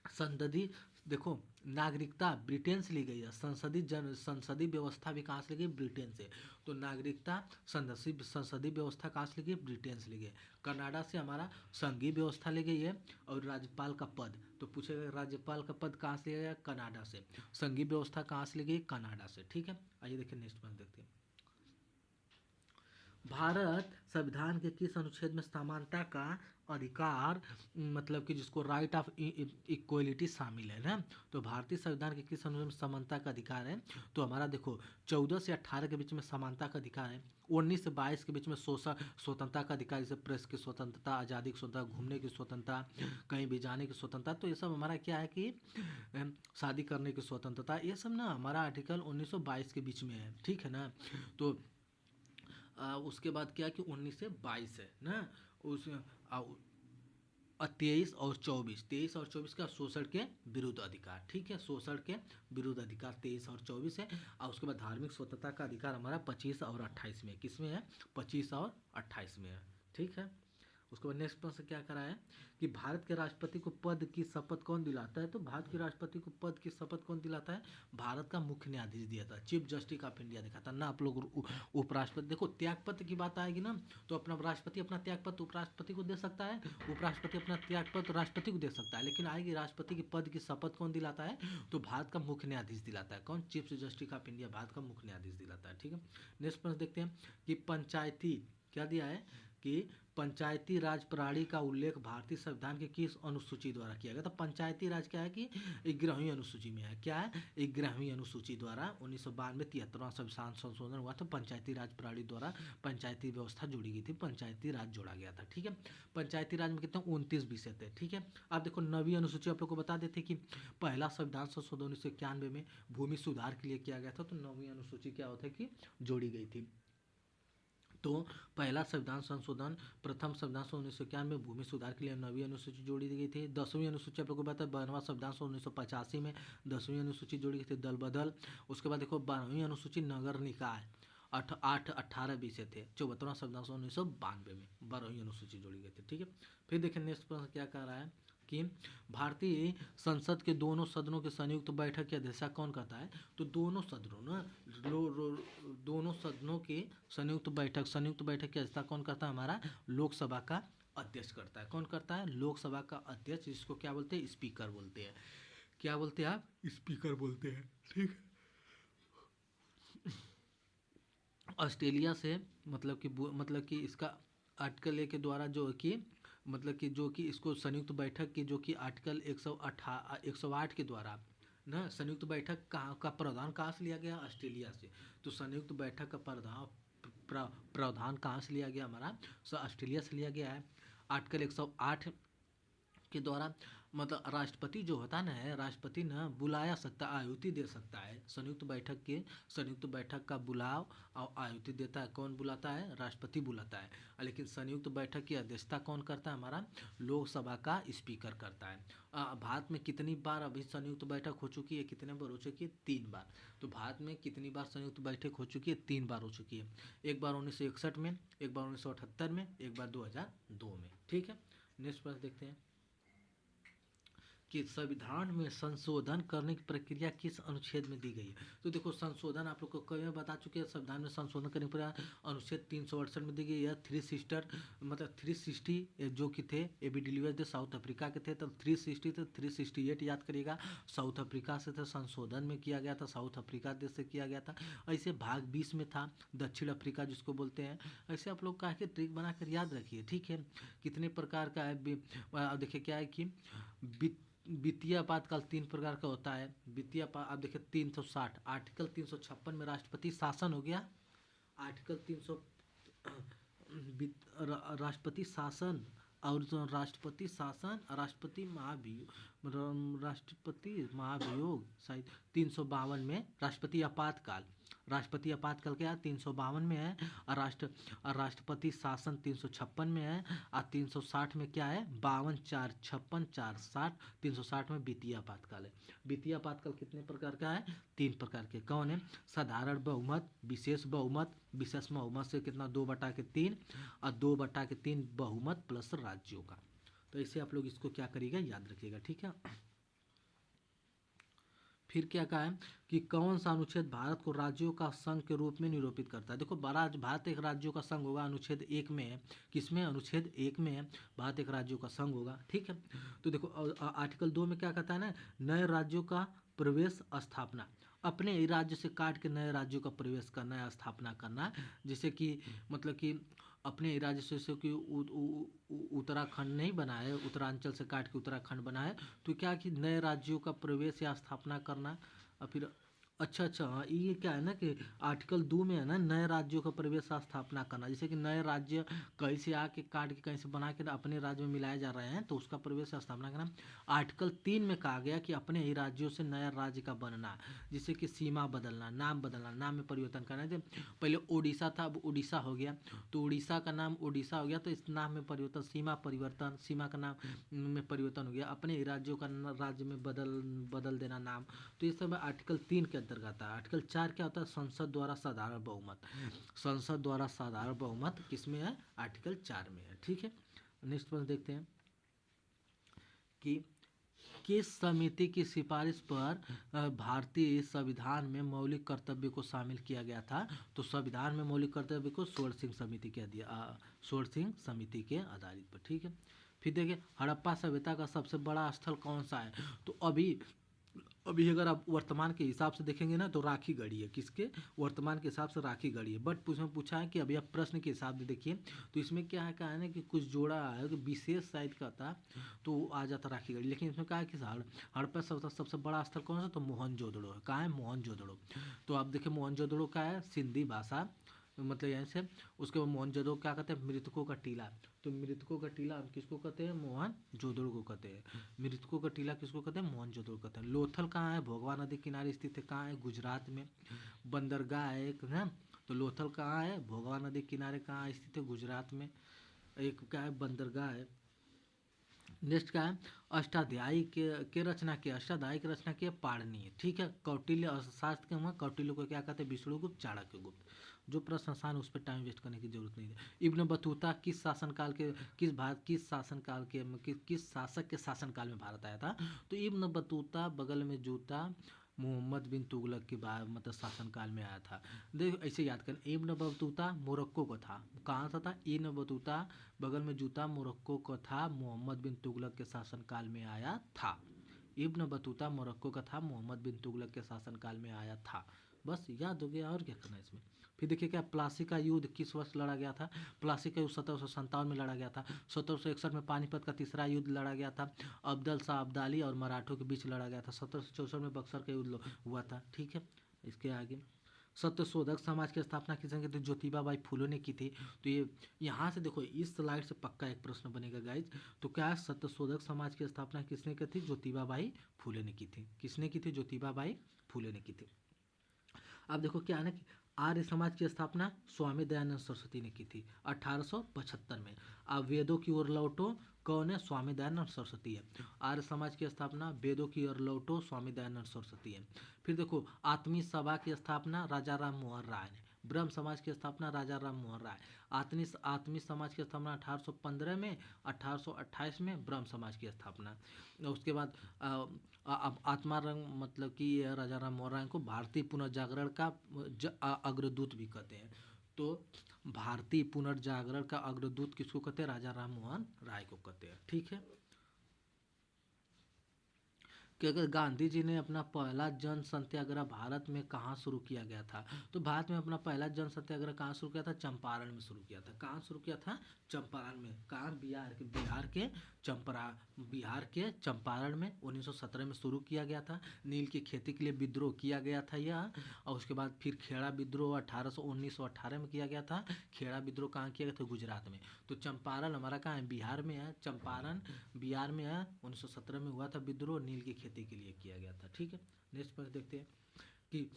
संसदीय देखो नागरिकता ब्रिटेन से ली गई है। संसदीय व्यवस्था भी कहाँ से ली गई? ब्रिटेन से। तो नागरिकता संसदीय व्यवस्था कहाँ से ली गई? ब्रिटेन से ली गई। कनाडा से हमारा संघीय व्यवस्था ली गई है। और राज्यपाल का पद तो पूछेगा राज्यपाल का पद कहाँ से लिया गया? कनाडा से। संघीय व्यवस्था कहाँ से ली गई? कनाडा से, ठीक है। आइए देखिए नेक्स्ट पॉइंट देखते हैं। भारत संविधान के किस अनुच्छेद में समानता का अधिकार मतलब कि जिसको राइट ऑफ इक्वलिटी शामिल है ना? तो भारतीय संविधान के किस अनुच्छेद में समानता का अधिकार है? तो हमारा देखो 14 से 18 के बीच में समानता का अधिकार है। 19 से 22 के बीच में स्वतंत्रता का अधिकार, जैसे प्रेस की स्वतंत्रता, आज़ादी की स्वतंत्रता, घूमने की स्वतंत्रता, कहीं भी जाने की स्वतंत्रता। तो ये सब हमारा क्या है कि शादी करने की स्वतंत्रता, ये सब ना हमारा आर्टिकल 1922 के बीच में है, ठीक है ना। तो उसके बाद क्या कि 19 से 22 है ना, उस 23 और 24 का शोषण के विरुद्ध अधिकार, ठीक है। शोषण के विरुद्ध अधिकार 23 और 24 है। और उसके बाद धार्मिक स्वतंत्रता का अधिकार हमारा 25 और 28 में, किस में है? 25 और 28 में है, ठीक है। उसके बाद नेक्स्ट प्रश्न क्या करा है कि भारत के राष्ट्रपति को पद की शपथ कौन दिलाता है? तो भारत के राष्ट्रपति को पद की शपथ कौन दिलाता है? भारत का मुख्य न्यायाधीश दिया था, चीफ जस्टिस ऑफ इंडिया दिखा था ना। आप लोग उपराष्ट्रपति देखो त्यागपत्र की बात आएगी ना, तो अपना राष्ट्रपति अपना त्यागपत्र उपराष्ट्रपति को दे सकता है, उपराष्ट्रपति अपना त्यागपत्र राष्ट्रपति को दे सकता है, लेकिन आएगी राष्ट्रपति के पद की शपथ कौन दिलाता है? तो भारत का मुख्य न्यायाधीश दिलाता है। कौन? Chief justice of India Bharat का मुख्य न्यायाधीश दिलाता है, ठीक है। नेक्स्ट प्रश्न देखते हैं कि पंचायती क्या दिया है कि पंचायती राज प्रणाली का उल्लेख भारतीय संविधान के किस अनुसूची द्वारा किया गया? तो पंचायती राज क्या है कि 11वीं अनुसूची में है। क्या है? 11वीं अनुसूची द्वारा 1992 73वां संविधान संशोधन हुआ था, पंचायती राज प्रणाली द्वारा पंचायती व्यवस्था जोड़ी गई थी, पंचायती राज जोड़ा गया था, ठीक है। पंचायती राज में कितने? 29 विषय थे, ठीक है। आप देखो 9वीं अनुसूची आप लोग को बता देते कि पहला संविधान संशोधन 1991 में भूमि सुधार के लिए किया गया था, तो 9वीं अनुसूची क्या होता है कि जोड़ी गई थी। तो पहला संविधान संशोधन, प्रथम संविधान संशोधन 1991 में भूमि सुधार के लिए 9वीं अनुसूची जोड़ी गई थी। 10वीं अनुसूची आप लोगों को पता है 12वां संविधान संशोधन 1985 में 10वीं अनुसूची जोड़ी गई थी, दल बदल। उसके बाद देखो 12वीं अनुसूची नगर निकाय 8, 18, 20 से थे। 74वां संविधान संशोधन 1992 में 12वीं अनुसूची जोड़ी गई थी। ठीक है, फिर देखिए नेक्स्ट प्रश्न क्या कह रहा है कि भारतीय संसद के दोनों सदनों की संयुक्त बैठक की अध्यक्षता कौन करता है? तो दोनों सदनों ना दोनों सदनों की संयुक्त बैठक की अध्यक्षता कौन करता है? हमारा लोकसभा का अध्यक्ष करता है। कौन करता है? लोकसभा का अध्यक्ष, जिसको क्या बोलते हैं? स्पीकर बोलते हैं। क्या बोलते हैं आप? स्पीकर बोलते हैं। ठीक है, ऑस्ट्रेलिया से मतलब कि इसका आर्टिकल 1 के द्वारा जो कि जो कि इसको संयुक्त बैठक की जो कि आर्टिकल 108 के द्वारा ना संयुक्त बैठक का प्रावधान कहाँ से लिया गया? ऑस्ट्रेलिया से। तो संयुक्त बैठक का प्रावधान कहाँ से लिया गया? हमारा ऑस्ट्रेलिया से लिया गया है। आर्टिकल 108 के द्वारा मतलब राष्ट्रपति जो होता ना है, राष्ट्रपति ना बुलाया सकता, आयुति दे सकता है। संयुक्त बैठक का बुलाव और आयुति देता है। कौन बुलाता है? राष्ट्रपति बुलाता है। लेकिन संयुक्त बैठक की अध्यक्षता कौन करता है? हमारा लोकसभा का स्पीकर करता है। भारत में कितनी बार अभी संयुक्त बैठक हो चुकी है? कितने बार हो चुकी है? 3 बार। तो भारत में कितनी बार संयुक्त बैठक हो चुकी है? 3 बार हो चुकी है। एक बार 1961 में, एक बार 1978 में, एक बार 2002 में। ठीक है, नेक्स्ट प्रश्न देखते हैं कि संविधान में संशोधन करने की प्रक्रिया किस अनुच्छेद में दी गई है? तो देखो संशोधन आप लोग को कई बार बता चुके हैं। संविधान में संशोधन करने की प्रक्रिया अनुच्छेद 368 में दी गई है। 360 जो कि थे एबी डिलीवर थे, साउथ अफ्रीका के थे, तब 360 थे। 368 याद करिएगा, साउथ अफ्रीका से था, संशोधन में किया गया था, साउथ अफ्रीका देश से किया गया था। ऐसे भाग 20 में था, दक्षिण अफ्रीका जिसको बोलते हैं। ऐसे आप लोग का ट्रिक बनाकर याद रखिए। ठीक है, कितने प्रकार का है? देखिए क्या है कि वित्तीय आपातकाल 3 प्रकार का होता है। वित्तीय आप देखिए 360 आर्टिकल 356 में राष्ट्रपति शासन हो गया। आर्टिकल 300 राष्ट्रपति शासन और जो राष्ट्रपति महाभियोग शायद 352 में। राष्ट्रपति आपातकाल क्या 352 में है। और राष्ट्रपति शासन 356 में है। और 360 में क्या है? 52, 4, 56, 4, 60। 360 में वित्तीय आपातकाल है। वित्तीय आपातकाल कितने प्रकार का है? 3 प्रकार के। कौन है? साधारण बहुमत, विशेष बहुमत। विशेष बहुमत से कितना? 2/3 और 2/3 बहुमत प्लस राज्यों का। तो ऐसे आप लोग इसको क्या करिएगा? याद रखिएगा। ठीक है, फिर क्या कहा है कि कौन सा अनुच्छेद भारत को राज्यों का संघ के रूप में निरूपित करता है? देखो भारत एक राज्यों का संघ होगा, अनुच्छेद 1 में है। किसमें? अनुच्छेद 1 में है, भारत एक राज्यों का संघ होगा। ठीक है, तो देखो आर्टिकल 2 में क्या कहता है ना, नए राज्यों का प्रवेश स्थापना। अपने ही राज्य से काट के नए राज्यों का प्रवेश करना है, स्थापना करना। जैसे कि अपने ही राज्य से कि उत्तराखंड नहीं बना है, उत्तरांचल से काट के उत्तराखंड बना है। तो क्या कि नए राज्यों का प्रवेश या स्थापना करना। और फिर अच्छा हाँ, ये क्या है ना कि आर्टिकल 2 में है ना, नए राज्यों का प्रवेश या स्थापना करना। जैसे कि नए राज्य कहीं से आके काट के कहीं से बना के अपने राज्य में मिलाए जा रहे हैं, तो उसका प्रवेश या स्थापना करना। आर्टिकल 3 में कहा गया कि अपने ही राज्यों से नया राज्य का बनना, जैसे कि सीमा बदलना, नाम बदलना, नाम में परिवर्तन करना। जब पहले उड़ीसा था, अब उड़ीसा हो गया, तो उड़ीसा का नाम उड़ीसा हो गया, तो इस नाम में परिवर्तन, सीमा का नाम में परिवर्तन हो गया। अपने ही राज्यों का राज्य में बदल देना नाम। तो ये सब आर्टिकल 3 के अंतर्गत है। आर्टिकल 4 क्या होता है? संसद द्वारा साधारण बहुमत। संसद द्वारा साधारण बहुमत किसमें है? आर्टिकल 4 में है। ठीक है, नेक्स्ट प्रश्न देखते हैं कि किस समिति की सिफारिश पर भारतीय संविधान में मौलिक कर्तव्य को शामिल किया गया था? तो संविधान में मौलिक कर्तव्य को स्वर्ण सिंह समिति के आधारित पर। ठीक है, फिर देखिए हड़प्पा सभ्यता का सबसे बड़ा स्थल कौन सा है? तो अभी अगर आप वर्तमान के हिसाब से देखेंगे ना, तो राखी गढ़ी है। किसके? वर्तमान के हिसाब से राखी गढ़ी है। बट उसमें पूछा है कि अभी आप प्रश्न के हिसाब से देखिए, तो इसमें क्या है, कहा है ना कि कुछ जोड़ा है कि विशेष शायद का था, तो आ जाता राखी गढ़ी। लेकिन इसमें कहा है कि हड़प्पा सबसे बड़ा स्थल कौन सा? तो मोहनजोदड़ो है। कहाँ है? मोहनजोदड़ो। तो आप देखिए मोहनजोदड़ो का है सिंधी भाषा, मतलब यहाँ से। उसके बाद मोहनजोदड़ो क्या कहते हैं? मृतकों का टीला। तो मृतकों का टीला किसको कहते हैं? मोहनजोदड़ो को कहते हैं। मृतकों का टीला किसको कहते हैं? मोहनजोदड़ो कहते हैं। लोथल कहाँ है? भोगवा नदी किनारे स्थित है। कहाँ है? गुजरात में। बंदरगाह है एक है, तो लोथल कहाँ है? भोगवा नदी किनारे कहाँ स्थित है? गुजरात में। एक क्या है? बंदरगाह है। नेक्स्ट क्या है? अष्टाध्यायी के रचना किया, अष्टाध्यायी की रचना किया पाणिनि, ठीक है। कौटिल्य अर्थशास्त्र के हुआ, कौटिल्य को क्या कहते हैं? विष्णुगुप्त, चाणक्यगुप्त। जो प्रश्न आसान उस पर टाइम वेस्ट करने की जरूरत नहीं है। इब्न बतूता किस शासनकाल के, किस शासनकाल के, किस शासक के शासनकाल में भारत आया था? तो इब्न बतूता बगल में जूता मोहम्मद बिन तुगलक के बाद मतलब शासनकाल में आया था। देखो ऐसे याद करें, इब्न बतूता मोरक्को को था। कहाँ सा था? इब्न बतूता बगल में जूता मोरक्को को था, मोहम्मद बिन तुगलक के शासनकाल में आया था। इब्न बतूता मोरक्को का था, मोहम्मद बिन तुगलक के शासनकाल में आया था। बस याद हो गया, और क्या करना है इसमें। फिर देखिए क्या, प्लासी का युद्ध किस वर्ष लड़ा गया था? प्लासी का युद्ध 1757 में लड़ा गया था। 1761 में पानीपत का तीसरा युद्ध लड़ा गया था। अब्दल शाह अब्दाली और मराठों के बीच लड़ा गया था। 1764 में बक्सर का युद्ध हुआ था, ठीक है। इसके आगे सत्यशोधक समाज की स्थापना किसने की थी? ज्योतिबा बाई फुले ने की थी। तो ये यहाँ से देखो, इस स्लाइड से पक्का एक प्रश्न बनेगा गाइज। तो क्या है? सत्यशोधक समाज की स्थापना किसने की थी? ज्योतिबा बाई फुले ने की थी। किसने की थी? ज्योतिबा बाई फुले ने की थी। अब देखो क्या है ना कि आर्य समाज की स्थापना स्वामी दयानंद सरस्वती ने की थी 1875 में। अब वेदों की ओर लौटो, कौन है? स्वामी दयानंद सरस्वती है। आर्य समाज की स्थापना वेदों की ओर लौटो, स्वामी दयानंद सरस्वती है। फिर देखो, आत्मी सभा की स्थापना राजा राम मोहन राय ने। ब्रह्म समाज की स्थापना राजा राम मोहन राय। आत्मी समाज की स्थापना 1815 में। 1828 में ब्रह्म समाज की स्थापना। उसके बाद अब आत्मा रंग मतलब कि राजा राम मोहन राय को भारतीय पुनर्जागरण का अग्रदूत भी कहते हैं। तो भारतीय पुनर्जागरण का अग्रदूत किसको कहते हैं? राजा राम मोहन राय को कहते हैं, ठीक है। कि अगर गांधी जी ने अपना पहला जन सत्याग्रह भारत में कहाँ शुरू किया गया था? तो भारत में अपना पहला जन सत्याग्रह कहाँ शुरू किया था? चंपारण में शुरू किया था। कहाँ शुरू किया था? चंपारण में। कहाँ? बिहार के चंपारण में 1917 में शुरू किया गया था। नील की खेती के लिए विद्रोह किया गया था यह। और उसके बाद फिर खेड़ा विद्रोह 1918 में किया गया था। खेड़ा विद्रोह कहाँ किया गया था? गुजरात में। तो चंपारण हमारा कहाँ है? बिहार में है। चंपारण बिहार में है। 1917 में हुआ था विद्रोह, नील की खेती के लिए किया गया था, ठीक है। नेक्स्ट प्रश्न देखते हैं कि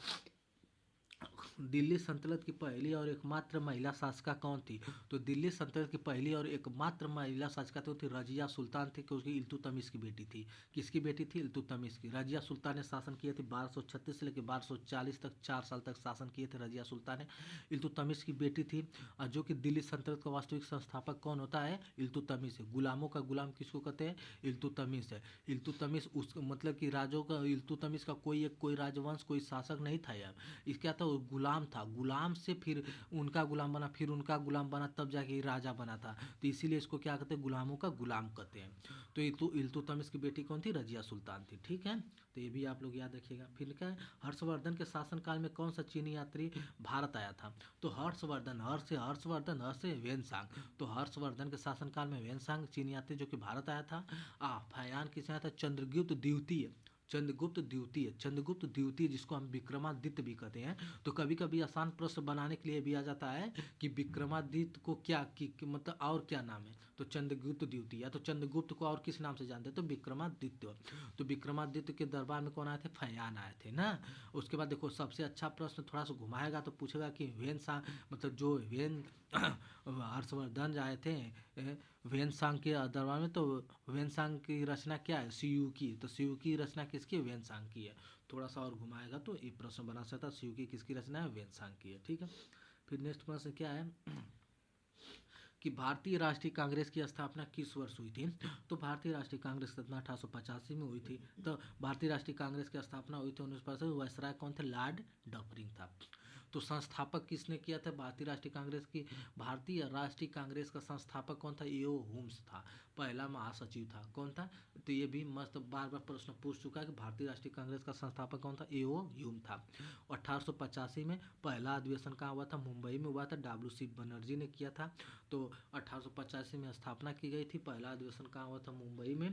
दिल्ली सल्तनत की पहली और एकमात्र महिला शासिका कौन थी? तो दिल्ली सल्तनत की पहली और एकमात्र महिला शासिका तो थी रजिया सुल्तान थी, क्योंकि इल्तुतमिश की बेटी थी। किसकी बेटी थी? इल्तुतमिश की। रजिया सुल्तान ने शासन किए थे 1236 से लेकर 1240 तक, 4 साल तक शासन किए थे रजिया सुल्तान ने। इल्तुतमिश की बेटी थी। और जो कि दिल्ली सल्तनत का वास्तविक संस्थापक कौन होता है? इल्तुतमिश है। गुलामों का गुलाम किसको कहते हैं? इल्तुतमिश है। इल्तुतमिश उस मतलब कि राजों का, इल्तुतमिश का कोई राजवंश, कोई शासक नहीं था यार। इसका तो गुलाम था, गुलाम से फिर उनका गुलाम बना, फिर उनका गुलाम बना, तब जाके राजा बना था। तो इसीलिए इसको क्या कहते हैं? गुलामों का गुलाम कहते हैं। तो इल्तुतमिश की बेटी कौन थी? रजिया सुल्तान थी, ठीक है। तो ये भी आप लोग याद रखिएगा। फिर क्या है? हर्षवर्धन के शासनकाल में कौन सा चीनी यात्री भारत आया था? तो हर्षवर्धन, हर्ष से वेनसांग। तो हर्षवर्धन के शासनकाल में वेनसांग चीनी यात्री जो कि भारत आया था। फयान किसे आया था? चंद्रगुप्त द्वितीय जिसको हम विक्रमादित्य भी कहते हैं। तो कभी कभी आसान प्रश्न बनाने के लिए भी आ जाता है कि विक्रमादित्य को क्या मतलब और क्या नाम है? तो चंद्रगुप्त द्वितीय, या तो चंद्रगुप्त को और किस नाम से जानते हैं? तो विक्रमादित्य। तो विक्रमादित्य के दरबार में कौन आए थे? फयान आए थे ना। उसके बाद देखो, सबसे अच्छा प्रश्न थोड़ा सा घुमाएगा तो पूछेगा कि मतलब जो हर्षवर्धन आए थे वेनसांग के दरबार में, तो वेनसांग की रचना क्या है? सीयू की। तो सीयू की रचना किसकी है? वेनसांग की है। थोड़ा सा और घुमाएगा तो ये प्रश्न बना सकता है, सीयू की किसकी रचना है? वेनसांग की है, ठीक है। फिर नेक्स्ट प्रश्न क्या है कि भारतीय राष्ट्रीय कांग्रेस की स्थापना किस वर्ष हुई थी? तो भारतीय राष्ट्रीय कांग्रेस की स्थापना 1885 में हुई थी। तो भारतीय राष्ट्रीय कांग्रेस की स्थापना हुई थी 19% वायसराय कौन थे? लॉर्ड डफरिन था। तो संस्थापक किसने किया था भारतीय राष्ट्रीय कांग्रेस की? भारतीय राष्ट्रीय कांग्रेस का संस्थापक कौन था? एओ हुम्स था। पहला महासचिव था। कौन था? तो ये भी मस्त बार बार प्रश्न पूछ चुका है कि भारतीय राष्ट्रीय कांग्रेस का संस्थापक कौन था? एओ ह्यूम था। 1885 में पहला अधिवेशन कहाँ हुआ था? मुंबई में हुआ था। डब्ल्यू सी बनर्जी ने किया था। तो 1885 में स्थापना की गई थी। पहला अधिवेशन कहाँ हुआ था? मुंबई में।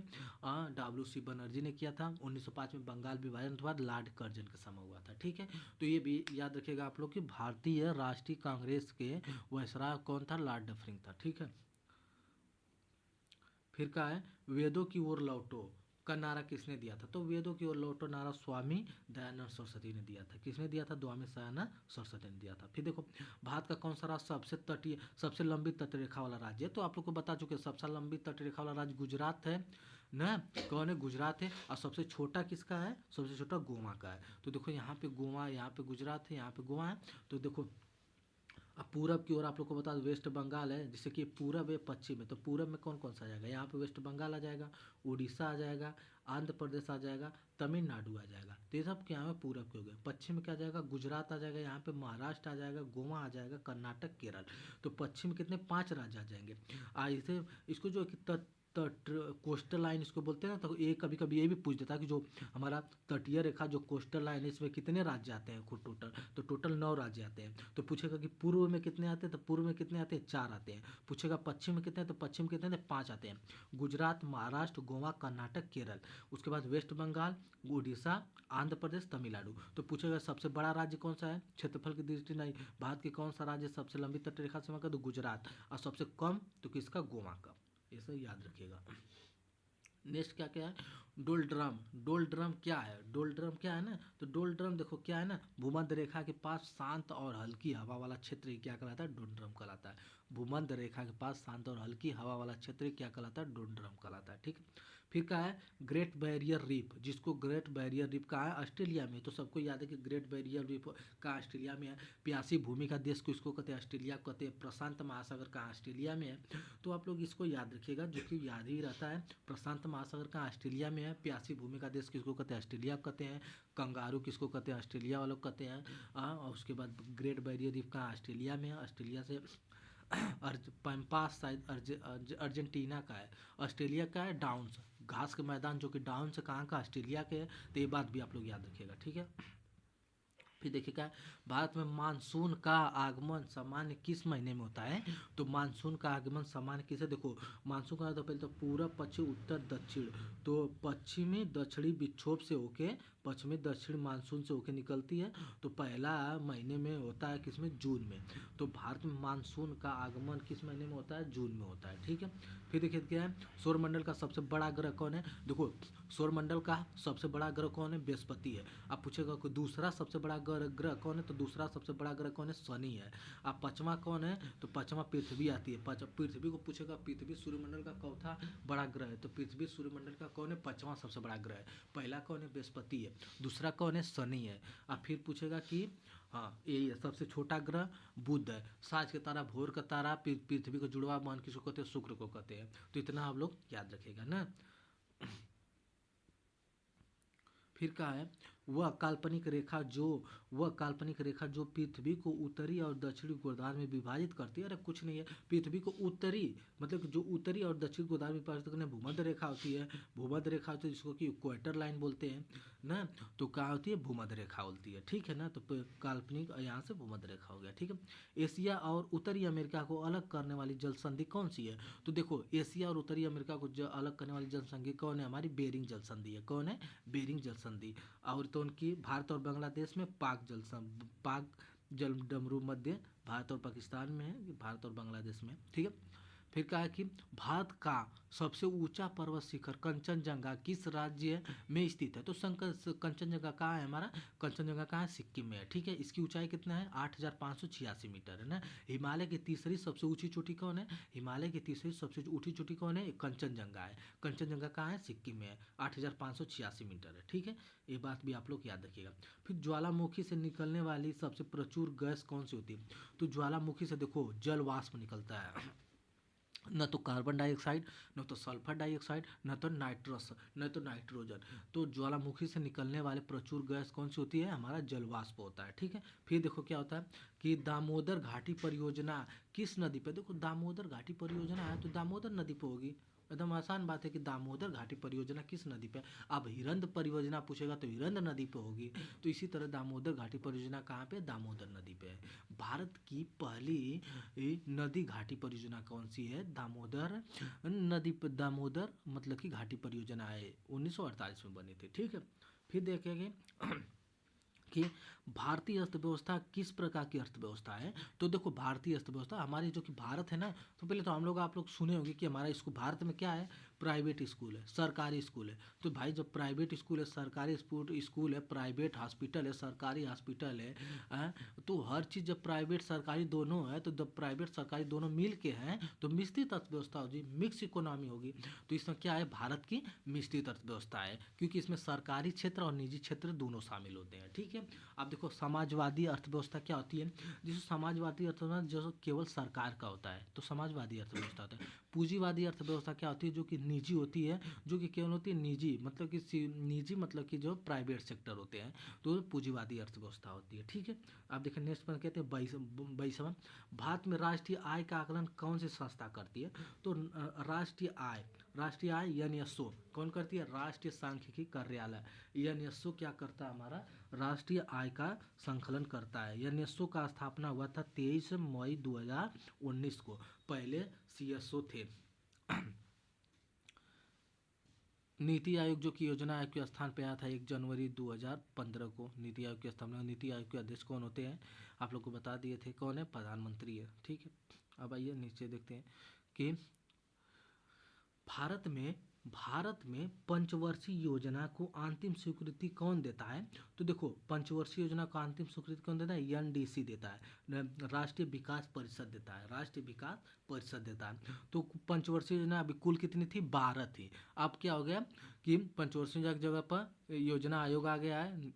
डब्ल्यू सी बनर्जी ने किया था। 1905 में बंगाल विभाजन के बाद लॉर्ड कर्जन के समय हुआ था, ठीक है। तो ये भी याद रखिएगा आप लोग कि भारतीय राष्ट्रीय कांग्रेस के वायसराय कौन था? लॉर्ड डफरिन था, ठीक है। फिर क्या है? वेदों की ओर लौटो का नारा किसने दिया था? तो वेदों की ओर लौटो नारा स्वामी दयानंद सरस्वती ने दिया था। किसने दिया था? स्वामी दयानंद सरस्वती ने दिया था। फिर देखो, भारत का कौन सा राज्य सबसे तटीय, सबसे लंबी तटरेखा वाला राज्य है? तो आप लोग को बता चुके, सबसे लंबी तटरेखा वाला राज्य गुजरात है ना। कौन है? गुजरात है। और सबसे छोटा किसका है? सबसे छोटा गोवा का है। तो देखो यहाँ पे गोवा, यहाँ पे गुजरात है, यहाँ पे गोवा है। तो देखो अब पूरब की ओर आप लोग को बता दो वेस्ट बंगाल है, जैसे कि पूरब है पश्चिम है, तो पूरब में कौन कौन सा आ जाएगा? यहाँ पे वेस्ट बंगाल आ जाएगा, उड़ीसा आ जाएगा, आंध्र प्रदेश आ जाएगा, तमिलनाडु आ जाएगा। तो ये सब क्या है? पूरब के हो गए। पश्चिम में क्या आ जाएगा? गुजरात आ जाएगा, यहाँ पे महाराष्ट्र आ जाएगा, गोवा आ जाएगा, कर्नाटक, केरल। तो पश्चिम में कितने? 5 राज्य आ जाएंगे। इसे इसको जो तट कोस्टल लाइन इसको बोलते हैं ना, तो ये कभी कभी ये भी पूछ देता है कि जो हमारा तटीय रेखा जो कोस्टल लाइन है, इसमें कितने राज्य आते हैं खुद टोटल? तो टोटल 9 राज्य आते हैं। तो पूछेगा कि पूर्व में कितने आते हैं? तो पूर्व में कितने आते हैं? 4 आते हैं। पूछेगा पश्चिम में कितने हैं? तो पश्चिम कितने हैं? 5 आते हैं। गुजरात, महाराष्ट्र, गोवा, कर्नाटक, केरल। उसके बाद वेस्ट बंगाल, उड़ीसा, आंध्र प्रदेश, तमिलनाडु। तो पूछेगा सबसे बड़ा राज्य कौन सा है? क्षेत्रफल की दृष्टि नहीं, भारत की कौन सा राज्य सबसे लंबी तटरेखा सीमा का? तो गुजरात। और सबसे कम तो किसका? गोवा का। ये सब याद रखिएगा। नेक्स्ट क्या क्या है? डोल ड्रम। डोल ड्रम क्या है? डोल ड्रम क्या है ना, तो डोल ड्रम देखो क्या है ना, भूमध्य रेखा के पास शांत और हल्की हवा वाला क्षेत्र क्या कहलाता है? डोल ड्रम कहलाता है। भूमध्य रेखा के पास शांत और हल्की हवा वाला क्षेत्र क्या कहलाता है? डोल ड्रम कहलाता है। ठीक है। फिर क्या है? ग्रेट बैरियर रीफ, जिसको ग्रेट बैरियर रीफ कहाँ है? ऑस्ट्रेलिया में। तो सबको याद है कि ग्रेट बैरियर रीफ का ऑस्ट्रेलिया में है। प्यासी भूमि का देश को इसको कहते हैं? ऑस्ट्रेलिया कहते हैं। प्रशांत महासागर का ऑस्ट्रेलिया में है। तो आप लोग इसको याद रखिएगा, जो कि याद ही रहता है। प्रशांत महासागर का ऑस्ट्रेलिया में है। प्यासी भूमि का देश किसको कहते हैं? ऑस्ट्रेलिया कहते हैं। कंगारू किसको कहते हैं? ऑस्ट्रेलिया वालों कहते हैं। और उसके बाद ग्रेट बैरियर रीफ का ऑस्ट्रेलिया में है। ऑस्ट्रेलिया से पैम्पास शायद अर्जेंटीना का है। ऑस्ट्रेलिया का है डाउन्स, घास के मैदान जो कि डाउन्स कहाँ का? ऑस्ट्रेलिया के है। तो ये बात भी आप लोग याद रखिएगा। ठीक है। फिर देखिए क्या है? भारत में मानसून का आगमन सामान्य किस महीने में होता है? तो मानसून का आगमन सामान्य किसे? देखो मानसून का तो पहले तो पूरब, पश्चिम, उत्तर, दक्षिण। तो पश्चिमी दक्षिणी विक्षोभ से होके पश्चिमी दक्षिण मानसून से होके निकलती है। तो पहला महीने में होता है किसमें? जून में। तो भारत में मानसून का आगमन किस महीने में होता है? जून में होता है। ठीक है। फिर देखिए क्या है? सौरमंडल का सबसे बड़ा ग्रह कौन है? देखो सौरमंडल का सबसे बड़ा ग्रह कौन है? बृहस्पति है। आप पूछेगा कि दूसरा सबसे बड़ा ग्रह कौन है? तो दूसरा सबसे बड़ा ग्रह कौन है? शनि है। अब पांचवा कौन है? तो पांचवा पृथ्वी आती है। पृथ्वी को पूछेगा, पृथ्वी सूर्यमंडल का चौथा बड़ा ग्रह है। तो पृथ्वी सूर्यमंडल का कौन है? पांचवा सबसे बड़ा ग्रह है। पहला कौन है? बृहस्पति है। दूसरा कौन है? शनि है। अब फिर पूछेगा कि हाँ यही है, सबसे छोटा ग्रह बुध है। साज के तारा, भोर का तारा, पृथ्वी को जुड़वा मान किसको कहते हैं? शुक्र को कहते हैं। तो इतना आप लोग याद रखेगा ना। फिर क्या है? वह काल्पनिक रेखा जो पृथ्वी को उत्तरी और दक्षिणी गोलार्ध में विभाजित करती है। अरे कुछ नहीं है, पृथ्वी को उत्तरी मतलब कि जो उत्तरी और दक्षिणी गोलार्ध में विभाजित करने भूमध्य रेखा होती है। भूमध्य रेखा होती है जिसको कि इक्वेटर लाइन बोलते हैं ना। तो क्या होती है? भूमध्य रेखा होती है। ठीक है ना। तो काल्पनिक यहाँ से भूमध्य रेखा हो गया। ठीक है। एशिया और उत्तरी अमेरिका को अलग करने वाली जल संधि कौन सी है? तो देखो एशिया और उत्तरी अमेरिका को अलग करने वाली जल संधि कौन है? हमारी बेरिंग जल संधि है। कौन है? बेरिंग जल संधि। और तो उनकी भारत और बांग्लादेश में पाक जल डमरू मध्य भारत और पाकिस्तान में है, भारत और बांग्लादेश में। ठीक है। फिर कहा कि भारत का सबसे ऊंचा पर्वत शिखर कंचनजंगा किस राज्य में स्थित है? तो कंचनजंगा कहाँ है हमारा? कंचनजंगा कहाँ है? सिक्किम में है। ठीक है। इसकी ऊंचाई कितना है? 8,586 मीटर है ना। हिमालय की तीसरी सबसे ऊंची चोटी कौन है? हिमालय की तीसरी सबसे ऊंची चोटी कौन है? कंचनजंगा है। कंचनजंगा कहाँ है? सिक्किम में है। 8,586 मीटर है। ठीक है। ये बात भी आप लोग याद रखिएगा। फिर ज्वालामुखी से निकलने वाली सबसे प्रचुर गैस कौन सी होती है? तो ज्वालामुखी से देखो जल वाष्प निकलता है। न तो कार्बन डाइऑक्साइड, न तो सल्फर डाइऑक्साइड, न तो नाइट्रोजन। तो ज्वालामुखी से निकलने वाले प्रचुर गैस कौन सी होती है? हमारा जलवाष्प होता है। ठीक है। फिर देखो क्या होता है कि दामोदर घाटी परियोजना किस नदी पे? देखो दामोदर घाटी परियोजना है तो दामोदर नदी पे होगी। एकदम आसान बात है कि दामोदर घाटी परियोजना किस नदी पे? अब हिरंद परियोजना पूछेगा तो हिरंद नदी पे होगी। तो इसी तरह दामोदर घाटी परियोजना कहाँ पे? दामोदर नदी पे है। भारत की पहली नदी घाटी परियोजना कौन सी है? दामोदर नदी पर दामोदर मतलब कि घाटी परियोजना है, 1948 में बनी थी। ठीक है। फिर देखेंगे कि भारतीय अर्थव्यवस्था किस प्रकार की अर्थव्यवस्था है? तो देखो भारतीय अर्थव्यवस्था हमारी जो कि भारत है ना, तो पहले तो हम लोग आप लोग सुने होंगे कि हमारा इसको भारत में क्या है? प्राइवेट स्कूल है, सरकारी स्कूल है। तो भाई जब प्राइवेट स्कूल है, सरकारी स्कूल है, प्राइवेट हॉस्पिटल है, सरकारी हॉस्पिटल है, तो हर चीज़ जब प्राइवेट सरकारी दोनों है, तो जब प्राइवेट सरकारी दोनों मिल के हैं तो मिश्रित अर्थव्यवस्था होगी, मिक्स इकोनॉमी होगी। तो इसमें क्या है, भारत की मिश्रित अर्थव्यवस्था है, क्योंकि इसमें सरकारी क्षेत्र और निजी क्षेत्र दोनों शामिल होते हैं। ठीक है, अब देखो समाजवादी अर्थव्यवस्था क्या होती है, जिसे समाजवादी अर्थव्यवस्था जो केवल सरकार का होता है, तो समाजवादी अर्थव्यवस्था होता है। पूंजीवादी अर्थव्यवस्था क्या होती है, जो कि निजी होती है, जो कि केवल होती है निजी, मतलब कि निजी मतलब कि जो प्राइवेट सेक्टर होते हैं, तो पूंजीवादी अर्थव्यवस्था होती है। ठीक है, आप देखिए नेक्स्ट पर कहते हैं 22वां, भारत में राष्ट्रीय आय का आकलन कौन सी संस्था करती है, तो राष्ट्रीय आय एनएसओ कौन करती है, राष्ट्रीय सांख्यिकी कार्यालय एनएसओ क्या करता है, हमारा राष्ट्रीय आय का संकलन करता है। एनएसओ का स्थापना हुआ था 23 मई 2019 को, पहले सीएसओ थे। नीति आयोग जो कि योजना आयोग के स्थान पे आया था 1 जनवरी 2015 को, नीति आयोग की स्थापना। नीति आयोग के अध्यक्ष कौन होते हैं, आप लोग को बता दिए थे, कौन है, प्रधानमंत्री है। ठीक है, अब आइए नीचे देखते हैं कि भारत में पंचवर्षीय योजना को अंतिम स्वीकृति कौन देता है, तो देखो पंचवर्षीय योजना को अंतिम स्वीकृति कौन देता है, एनडीसी देता है, राष्ट्रीय विकास परिषद देता है, राष्ट्रीय विकास परिषद देता है। तो पंचवर्षीय योजना अभी कुल कितनी थी, 12 थी। अब क्या हो गया कि पंचवर्षीय योजना की जगह पर योजना आयोग आ गया है,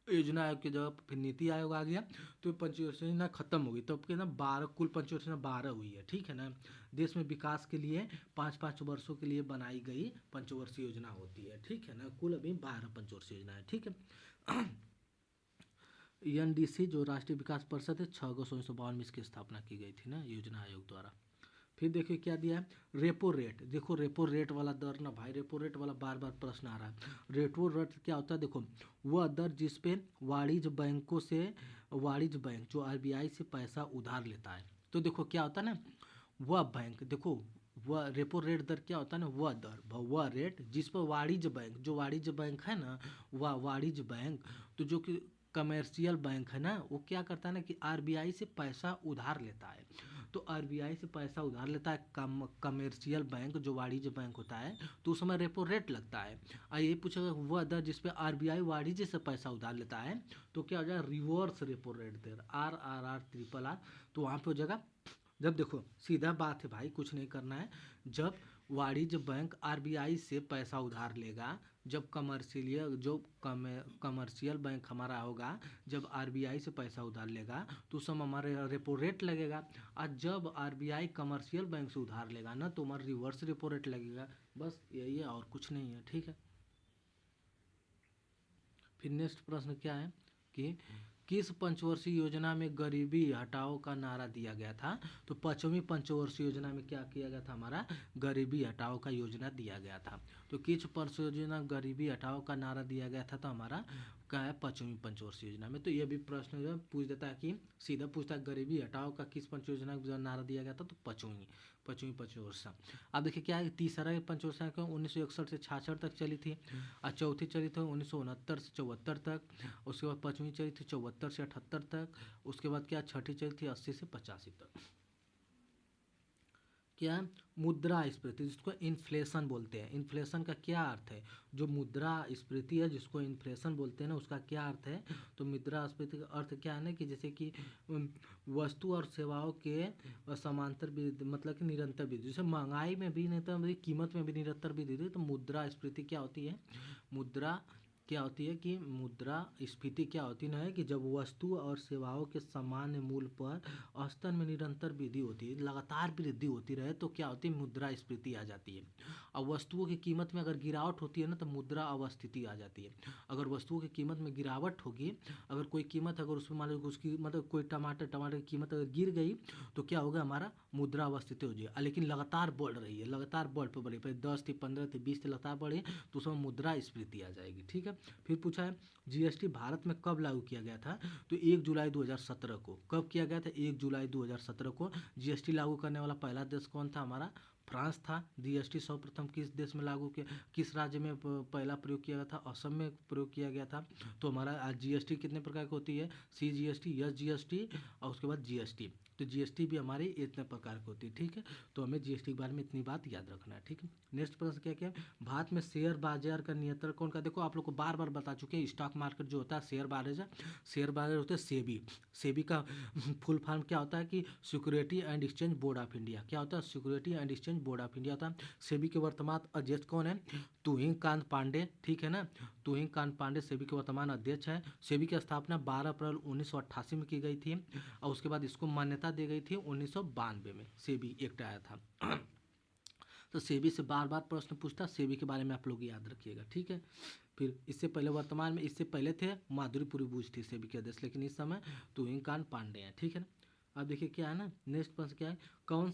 योजना आयोग की जगह फिर नीति आयोग आ गया, तो पंचवर्षीय योजना खत्म हो गई। तो अब ना 12 कुल पंचवर्षीय योजना 12 हुई है। ठीक है ना, देश में विकास के लिए 5-5 वर्षों के लिए बनाई गई पंचवर्षीय योजना होती है। ठीक है ना, कुल अभी 12 पंचवर्षीय योजना है। ठीक है, एनडीसी जो राष्ट्रीय विकास परिषद है 6 अगस्त 1952 में इसकी स्थापना की गई थी ना, योजना आयोग द्वारा। फिर देखिए क्या दिया है, रेपो रेट। देखो रेपो रेट वाला दर ना भाई, रेपो रेट वाला बार बार प्रश्न आ रहा है। रेपो रेट क्या होता है, देखो वह दर जिसपे वाणिज्य बैंक जो आरबीआई से पैसा उधार लेता है। तो देखो क्या होता है ना, वह बैंक, देखो वह रेपो रेट दर क्या होता है ना, वह रेट जिस पर वाणिज्य बैंक है ना, वह वाणिज्य बैंक, तो जो कि कमर्शियल बैंक है ना, वो क्या करता है ना कि आरबीआई से पैसा उधार लेता है। तो आरबीआई से पैसा उधार लेता है कमर्शियल बैंक जो वाणिज्य बैंक होता है, तो उस समय रेपो रेट लगता है। और ये पूछा वह दर जिसपे आरबीआई वाणिज्य से पैसा उधार लेता है, तो क्या हो जाएगा, रिवर्स रेपो रेट दर, RRR। तो वहाँ पे हो जाएगा, जब देखो सीधा बात है भाई, कुछ नहीं करना है, जब वाणिज्य बैंक आरबीआई से पैसा उधार लेगा, जब कमर्शियल बैंक हमारा होगा, जब आरबीआई से पैसा उधार लेगा, तो उस समय हमारे रेपो रेट लगेगा। और जब आरबीआई कमर्शियल बैंक से उधार लेगा ना, तो हमारा रिवर्स रेपो रेट लगेगा। बस यही है और कुछ नहीं है। ठीक है, फिर नेक्स्ट प्रश्न क्या है कि किस पंचवर्षीय योजना में गरीबी हटाओ का नारा दिया गया था, तो 5वीं पंचवर्षीय योजना में क्या किया गया था, हमारा गरीबी हटाओ का योजना दिया गया था। तो किस परियोजना गरीबी हटाओ का नारा दिया गया था, तो हमारा क्या है, 5वीं पंचवर्षीय योजना में। तो ये भी प्रश्न जो पूछ देता है कि सीधा पूछता है गरीबी हटाओ का किस पंचयोजना का नारा दिया गया था, तो पाँचवीं पंचवर्षा। अब देखिए क्या है, तीसरा पंचवर्षा 1961 से 66 तक चली थी, और चौथी चली थी 1969 से 74 तक। उसके बाद 5वीं चली थी 74 से 78 तक। उसके बाद क्या, छठी चली थी 80 से 85 तक। क्या, मुद्रास्फीति जिसको इन्फ्लेशन बोलते हैं। इन्फ्लेशन का क्या अर्थ है, जो मुद्रास्फीति है जिसको इन्फ्लेशन बोलते हैं ना, उसका क्या अर्थ है, तो मुद्रास्फीति का अर्थ क्या है ना कि जैसे कि वस्तु और सेवाओं के समांतर वृद्धि, मतलब कि निरंतर वृद्धि, जैसे महंगाई में भी निरंतर वृद्धि, कीमत में भी निरंतर वृद्धि, तो मुद्रास्फीति क्या होती है, मुद्रा क्या होती है कि मुद्रास्फीति क्या होती है कि जब वस्तु और सेवाओं के सामान्य मूल्य पर स्तर में निरंतर वृद्धि होती है, लगातार वृद्धि होती रहे, तो क्या होती है, मुद्रास्फीति आ जाती है। और वस्तुओं की कीमत में अगर गिरावट होती है ना, तो मुद्रा अवस्थिति आ जाती है। अगर वस्तुओं की कीमत में गिरावट होगी, अगर कोई कीमत, अगर उसमें मान लो उसकी मतलब कोई टमाटर की कीमत अगर गिर गई, तो क्या होगा, हमारा मुद्रा अवस्थिति हो जाएगी। लेकिन लगातार बढ़ रही है, लगातार बढ़ पे बढ़ी, पहले 10 थी, 15 थी, 20 थी, लगातार बढ़ी, तो उसमें मुद्रास्फीति आ जाएगी। ठीक है, फिर पूछा है जीएसटी भारत में कब लागू किया गया था, तो 1 जुलाई 2017 को। कब किया गया था, 1 जुलाई 2017 को। जीएसटी लागू करने वाला पहला देश कौन था, हमारा फ्रांस था। जीएसटी सर्वप्रथम किस देश में लागू किया, किस राज्य में पहला प्रयोग किया गया था, असम में प्रयोग किया गया था। तो हमारा जीएसटी कितने प्रकार की होती है, CGST, SGST और उसके बाद जीएसटी। तो जीएसटी भी हमारी इतने प्रकार की होती है, ठीक है। तो हमें जीएसटी के बारे में इतनी बात याद रखना है, ठीक है। नेक्स्ट प्रश्न क्या क्या है, भारत में शेयर बाजार का नियंत्रण कौन का। देखो आप लोग को बार बार बता चुके हैं, स्टॉक मार्केट जो होता है शेयर बाजार होते हैं सेबी। सेबी का फुल फॉर्म क्या होता है कि security and exchange board of India. क्या होता है, security and exchange board of India होता है। सेबी के वर्तमान अध्यक्ष कौन है, तुहिन कांत पांडे, ठीक है ना। तुहिन कांत पांडे सेबी के वर्तमान अध्यक्ष है। सेबी की स्थापना 12 अप्रैल 1988 में की गई थी और उसके बाद इसको मान्यता दी गई थी 1992 में, सेबी एक्ट आया था। तो सेबी से बार बार प्रश्न पूछता, सेबी के बारे में आप लोग याद रखिएगा, ठीक है। फिर इससे पहले वर्तमान में, इससे पहले थे माधुरी बुश थी सेबी के अध्यक्ष, लेकिन इस समय तुहिन कांत पांडे हैं, ठीक है ना। अब देखिए क्या है ना, नेक्स्ट प्रश्न क्या है, कौन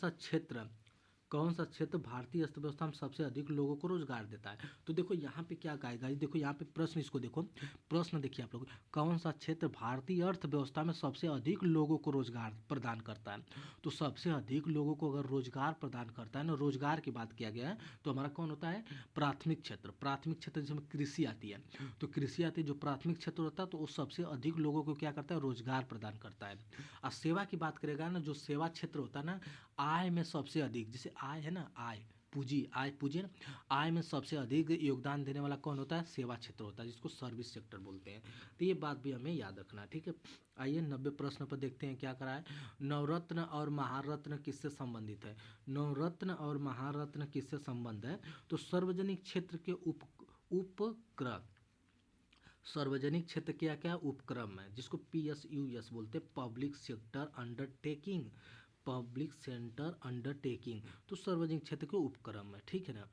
सा क्षेत्र भारतीय अर्थव्यवस्था में सबसे अधिक लोगों को रोजगार देता है। तो देखो यहाँ पे क्या कहेगा, देखो यहाँ पे प्रश्न, इसको देखो प्रश्न देखिए आप लोग, कौन सा क्षेत्र भारतीय अर्थव्यवस्था में सबसे अधिक लोगों को रोजगार प्रदान करता है। तो सबसे अधिक लोगों को अगर रोजगार प्रदान करता है ना, रोजगार की बात किया गया है, तो हमारा कौन होता है, प्राथमिक क्षेत्र। प्राथमिक क्षेत्र जिसमें कृषि आती है, तो कृषि आती है, जो प्राथमिक क्षेत्र होता है तो वो सबसे अधिक लोगों को क्या करता है, रोजगार प्रदान करता है। और सेवा की बात करेगा ना, जो सेवा क्षेत्र होता है ना, आय में सबसे अधिक, जैसे आय है ना, आय पूंजी ना, आय में सबसे अधिक योगदान देने वाला कौन होता है, सेवा क्षेत्र होता है, जिसको सर्विस सेक्टर बोलते हैं। तो ये बात भी हमें याद रखना है, ठीक है। आइए 90 प्रश्न पर देखते हैं क्या करा है। नवरत्न और महारत्न किससे संबंधित है। नवरत्न और महारत्न किससे संबंध है, तो सार्वजनिक क्षेत्र के उपक्रम, सार्वजनिक क्षेत्र क्या क्या उपक्रम है, जिसको PSUS बोलते हैं, public sector undertaking, public centre undertaking, तो सार्वजनिक क्षेत्र के उपक्रम है, ठीक है ना।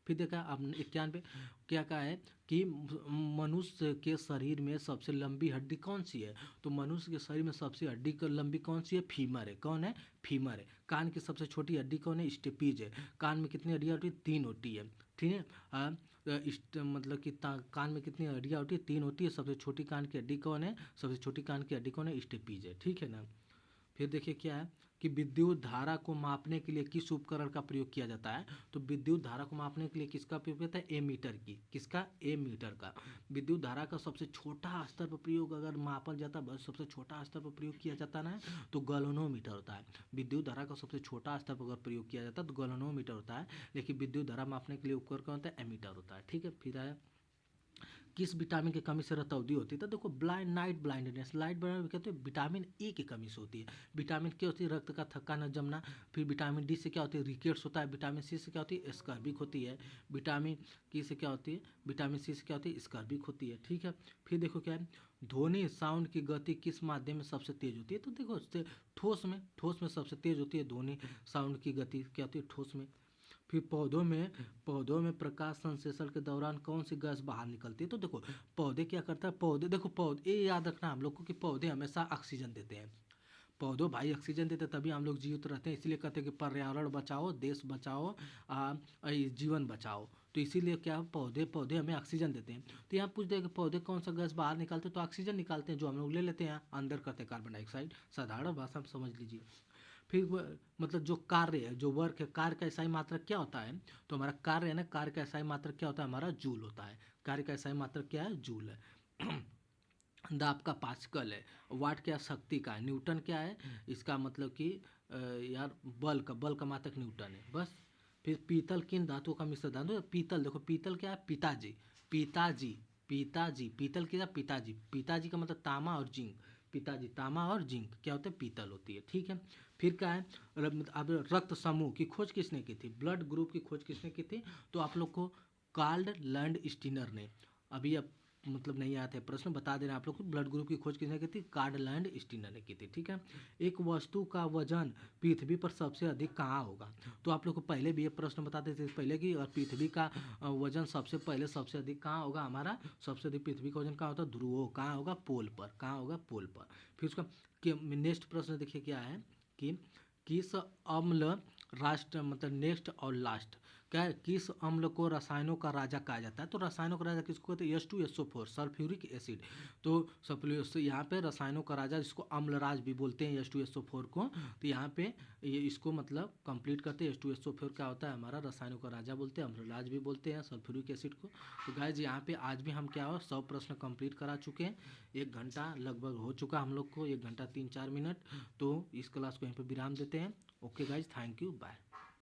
फिर देखा आपने 91 क्या कहा है कि मनुष्य के शरीर में सबसे लंबी हड्डी कौन सी है। तो मनुष्य के शरीर में सबसे हड्डी लंबी कौन सी है, फीमर है। कौन है, फीमर है। कान की सबसे छोटी हड्डी कौन है, स्टेपीज है। कान में कितनी हड्डियाँ होती है, 3 होती है, ठीक है। मतलब कि कान में कितनी हड्डियाँ होती है, 3 होती है। सबसे छोटी कान की हड्डी कौन है, सबसे छोटी कान की हड्डी कौन है, स्टेपीज है, ठीक है ना। फिर देखिए क्या है कि विद्युत धारा को मापने के लिए किस उपकरण का प्रयोग किया जाता है। तो विद्युत धारा को मापने के लिए किसका प्रयोग होता है, एमीटर की, किसका, एमीटर का। विद्युत धारा का सबसे छोटा स्तर पर प्रयोग अगर मापल जाता है, बस सबसे छोटा स्तर पर प्रयोग किया जाता है ना, तो गैल्वेनोमीटर होता है। विद्युत धारा का सबसे छोटा स्तर पर अगर प्रयोग किया जाता है तो गैल्वेनोमीटर होता है, लेकिन विद्युत धारा मापने के लिए उपकरण कौन होता है, एमीटर होता है, ठीक है। फिर आया किस विटामिन की कमी से रतौंधी होती है। तो देखो नाइट ब्लाइंडनेस, लाइट ब्लाइंडनेस कहते हैं विटामिन ए की कमी से होती है। विटामिन के होती है रक्त का थक्का न जमना। फिर विटामिन डी से क्या होती है, रिकेट्स होता है। विटामिन सी से क्या होती है, स्कर्विक होती है। विटामिन की से क्या होती है, विटामिन सी से क्या होती है, स्कर्विक होती है, ठीक है। फिर देखो क्या है, ध्वनि साउंड की गति किस माध्यम में सबसे तेज होती है। तो देखो ठोस में सबसे तेज होती है ध्वनि साउंड की गति, क्या होती है, ठोस में। फिर पौधों में प्रकाश संश्लेषण के दौरान कौन सी गैस बाहर निकलती है। तो देखो पौधे क्या करता है, पौधे ये याद रखना हम लोग को कि पौधे हमेशा ऑक्सीजन देते हैं। पौधों भाई ऑक्सीजन देते तभी हम लोग जीवित रहते हैं, इसलिए कहते हैं कि पर्यावरण बचाओ, देश बचाओ, जीवन बचाओ। तो इसीलिए क्या पौधे हमें ऑक्सीजन देते हैं। तो यहाँ पूछ दे कि पौधे कौन सा गैस बाहर निकालते हैं, तो ऑक्सीजन निकालते हैं, जो हम लोग ले लेते हैं, अंदर करते हैं कार्बन डाइऑक्साइड। साधारण भाषा में समझ लीजिए। फिर मतलब जो कार्य है, जो वर्क है, कार्य का SI मात्रक क्या होता है। तो हमारा कार्य है ना, कार्य का SI मात्रक क्या होता है, हमारा जूल होता है। कार्य का SI मात्रक क्या है, जूल है। दाब का पास्कल है। वाट क्या शक्ति का है। न्यूटन क्या है, इसका मतलब कि यार बल का मात्रक न्यूटन है, बस। फिर पीतल किन धातुओं का मिश्र धातु है। पीतल, देखो पीतल क्या है, पिताजी पीतल क्या है, पिताजी का मतलब तामा और जिंक। पिताजी तामा और जिंक क्या होते हैं, पीतल होती है, ठीक है। फिर क्या है, अब रक्त समूह की खोज किसने की थी, ब्लड ग्रुप की खोज किसने की थी। तो आप लोग को कार्ल लैंड स्टीनर ने, अभी अब मतलब नहीं आते प्रश्न, बता दे रहे हैं आप लोग को, ब्लड ग्रुप की खोज किसने की थी, कार्ल लैंड स्टीनर ने की थी, ठीक है। एक वस्तु का वजन पृथ्वी पर सबसे अधिक कहाँ होगा। तो आप लोग को पहले भी ये प्रश्न बताते थे पहले कि पृथ्वी का वजन सबसे अधिक कहाँ होगा, हमारा सबसे अधिक पृथ्वी का वजन कहाँ होता है, ध्रुवों, कहाँ होगा, पोल पर, कहाँ होगा, पोल पर। फिर उसका नेक्स्ट प्रश्न देखिए क्या है कि किस अम्ल राष्ट्र, मतलब नेक्स्ट और लास्ट, क्या है, किस अम्ल को रसायनों का राजा कहा जाता है? तो रसायनों का राजा किसको कहते हैं? H2SO4 sulphuric acid. तो यहाँ पे रसायनों का राजा जिसको अम्लराज भी बोलते हैं H2SO4 को। तो यहाँ पे ये इसको मतलब कंप्लीट करते हैं। H2SO4 क्या होता है? हमारा रसायनों का राजा बोलते हैं, अम्लराज भी बोलते हैं सल्फ्यूरिक एसिड को। तो गाइज यहाँ पे आज भी हम क्या हो 100 प्रश्न कंप्लीट करा चुके हैं। 1 घंटा लगभग हो चुका हम लोग को, 1 घंटा 3-4 मिनट। तो इस क्लास को यहीं पर विराम देते हैं। Okay guys, thank you, bye.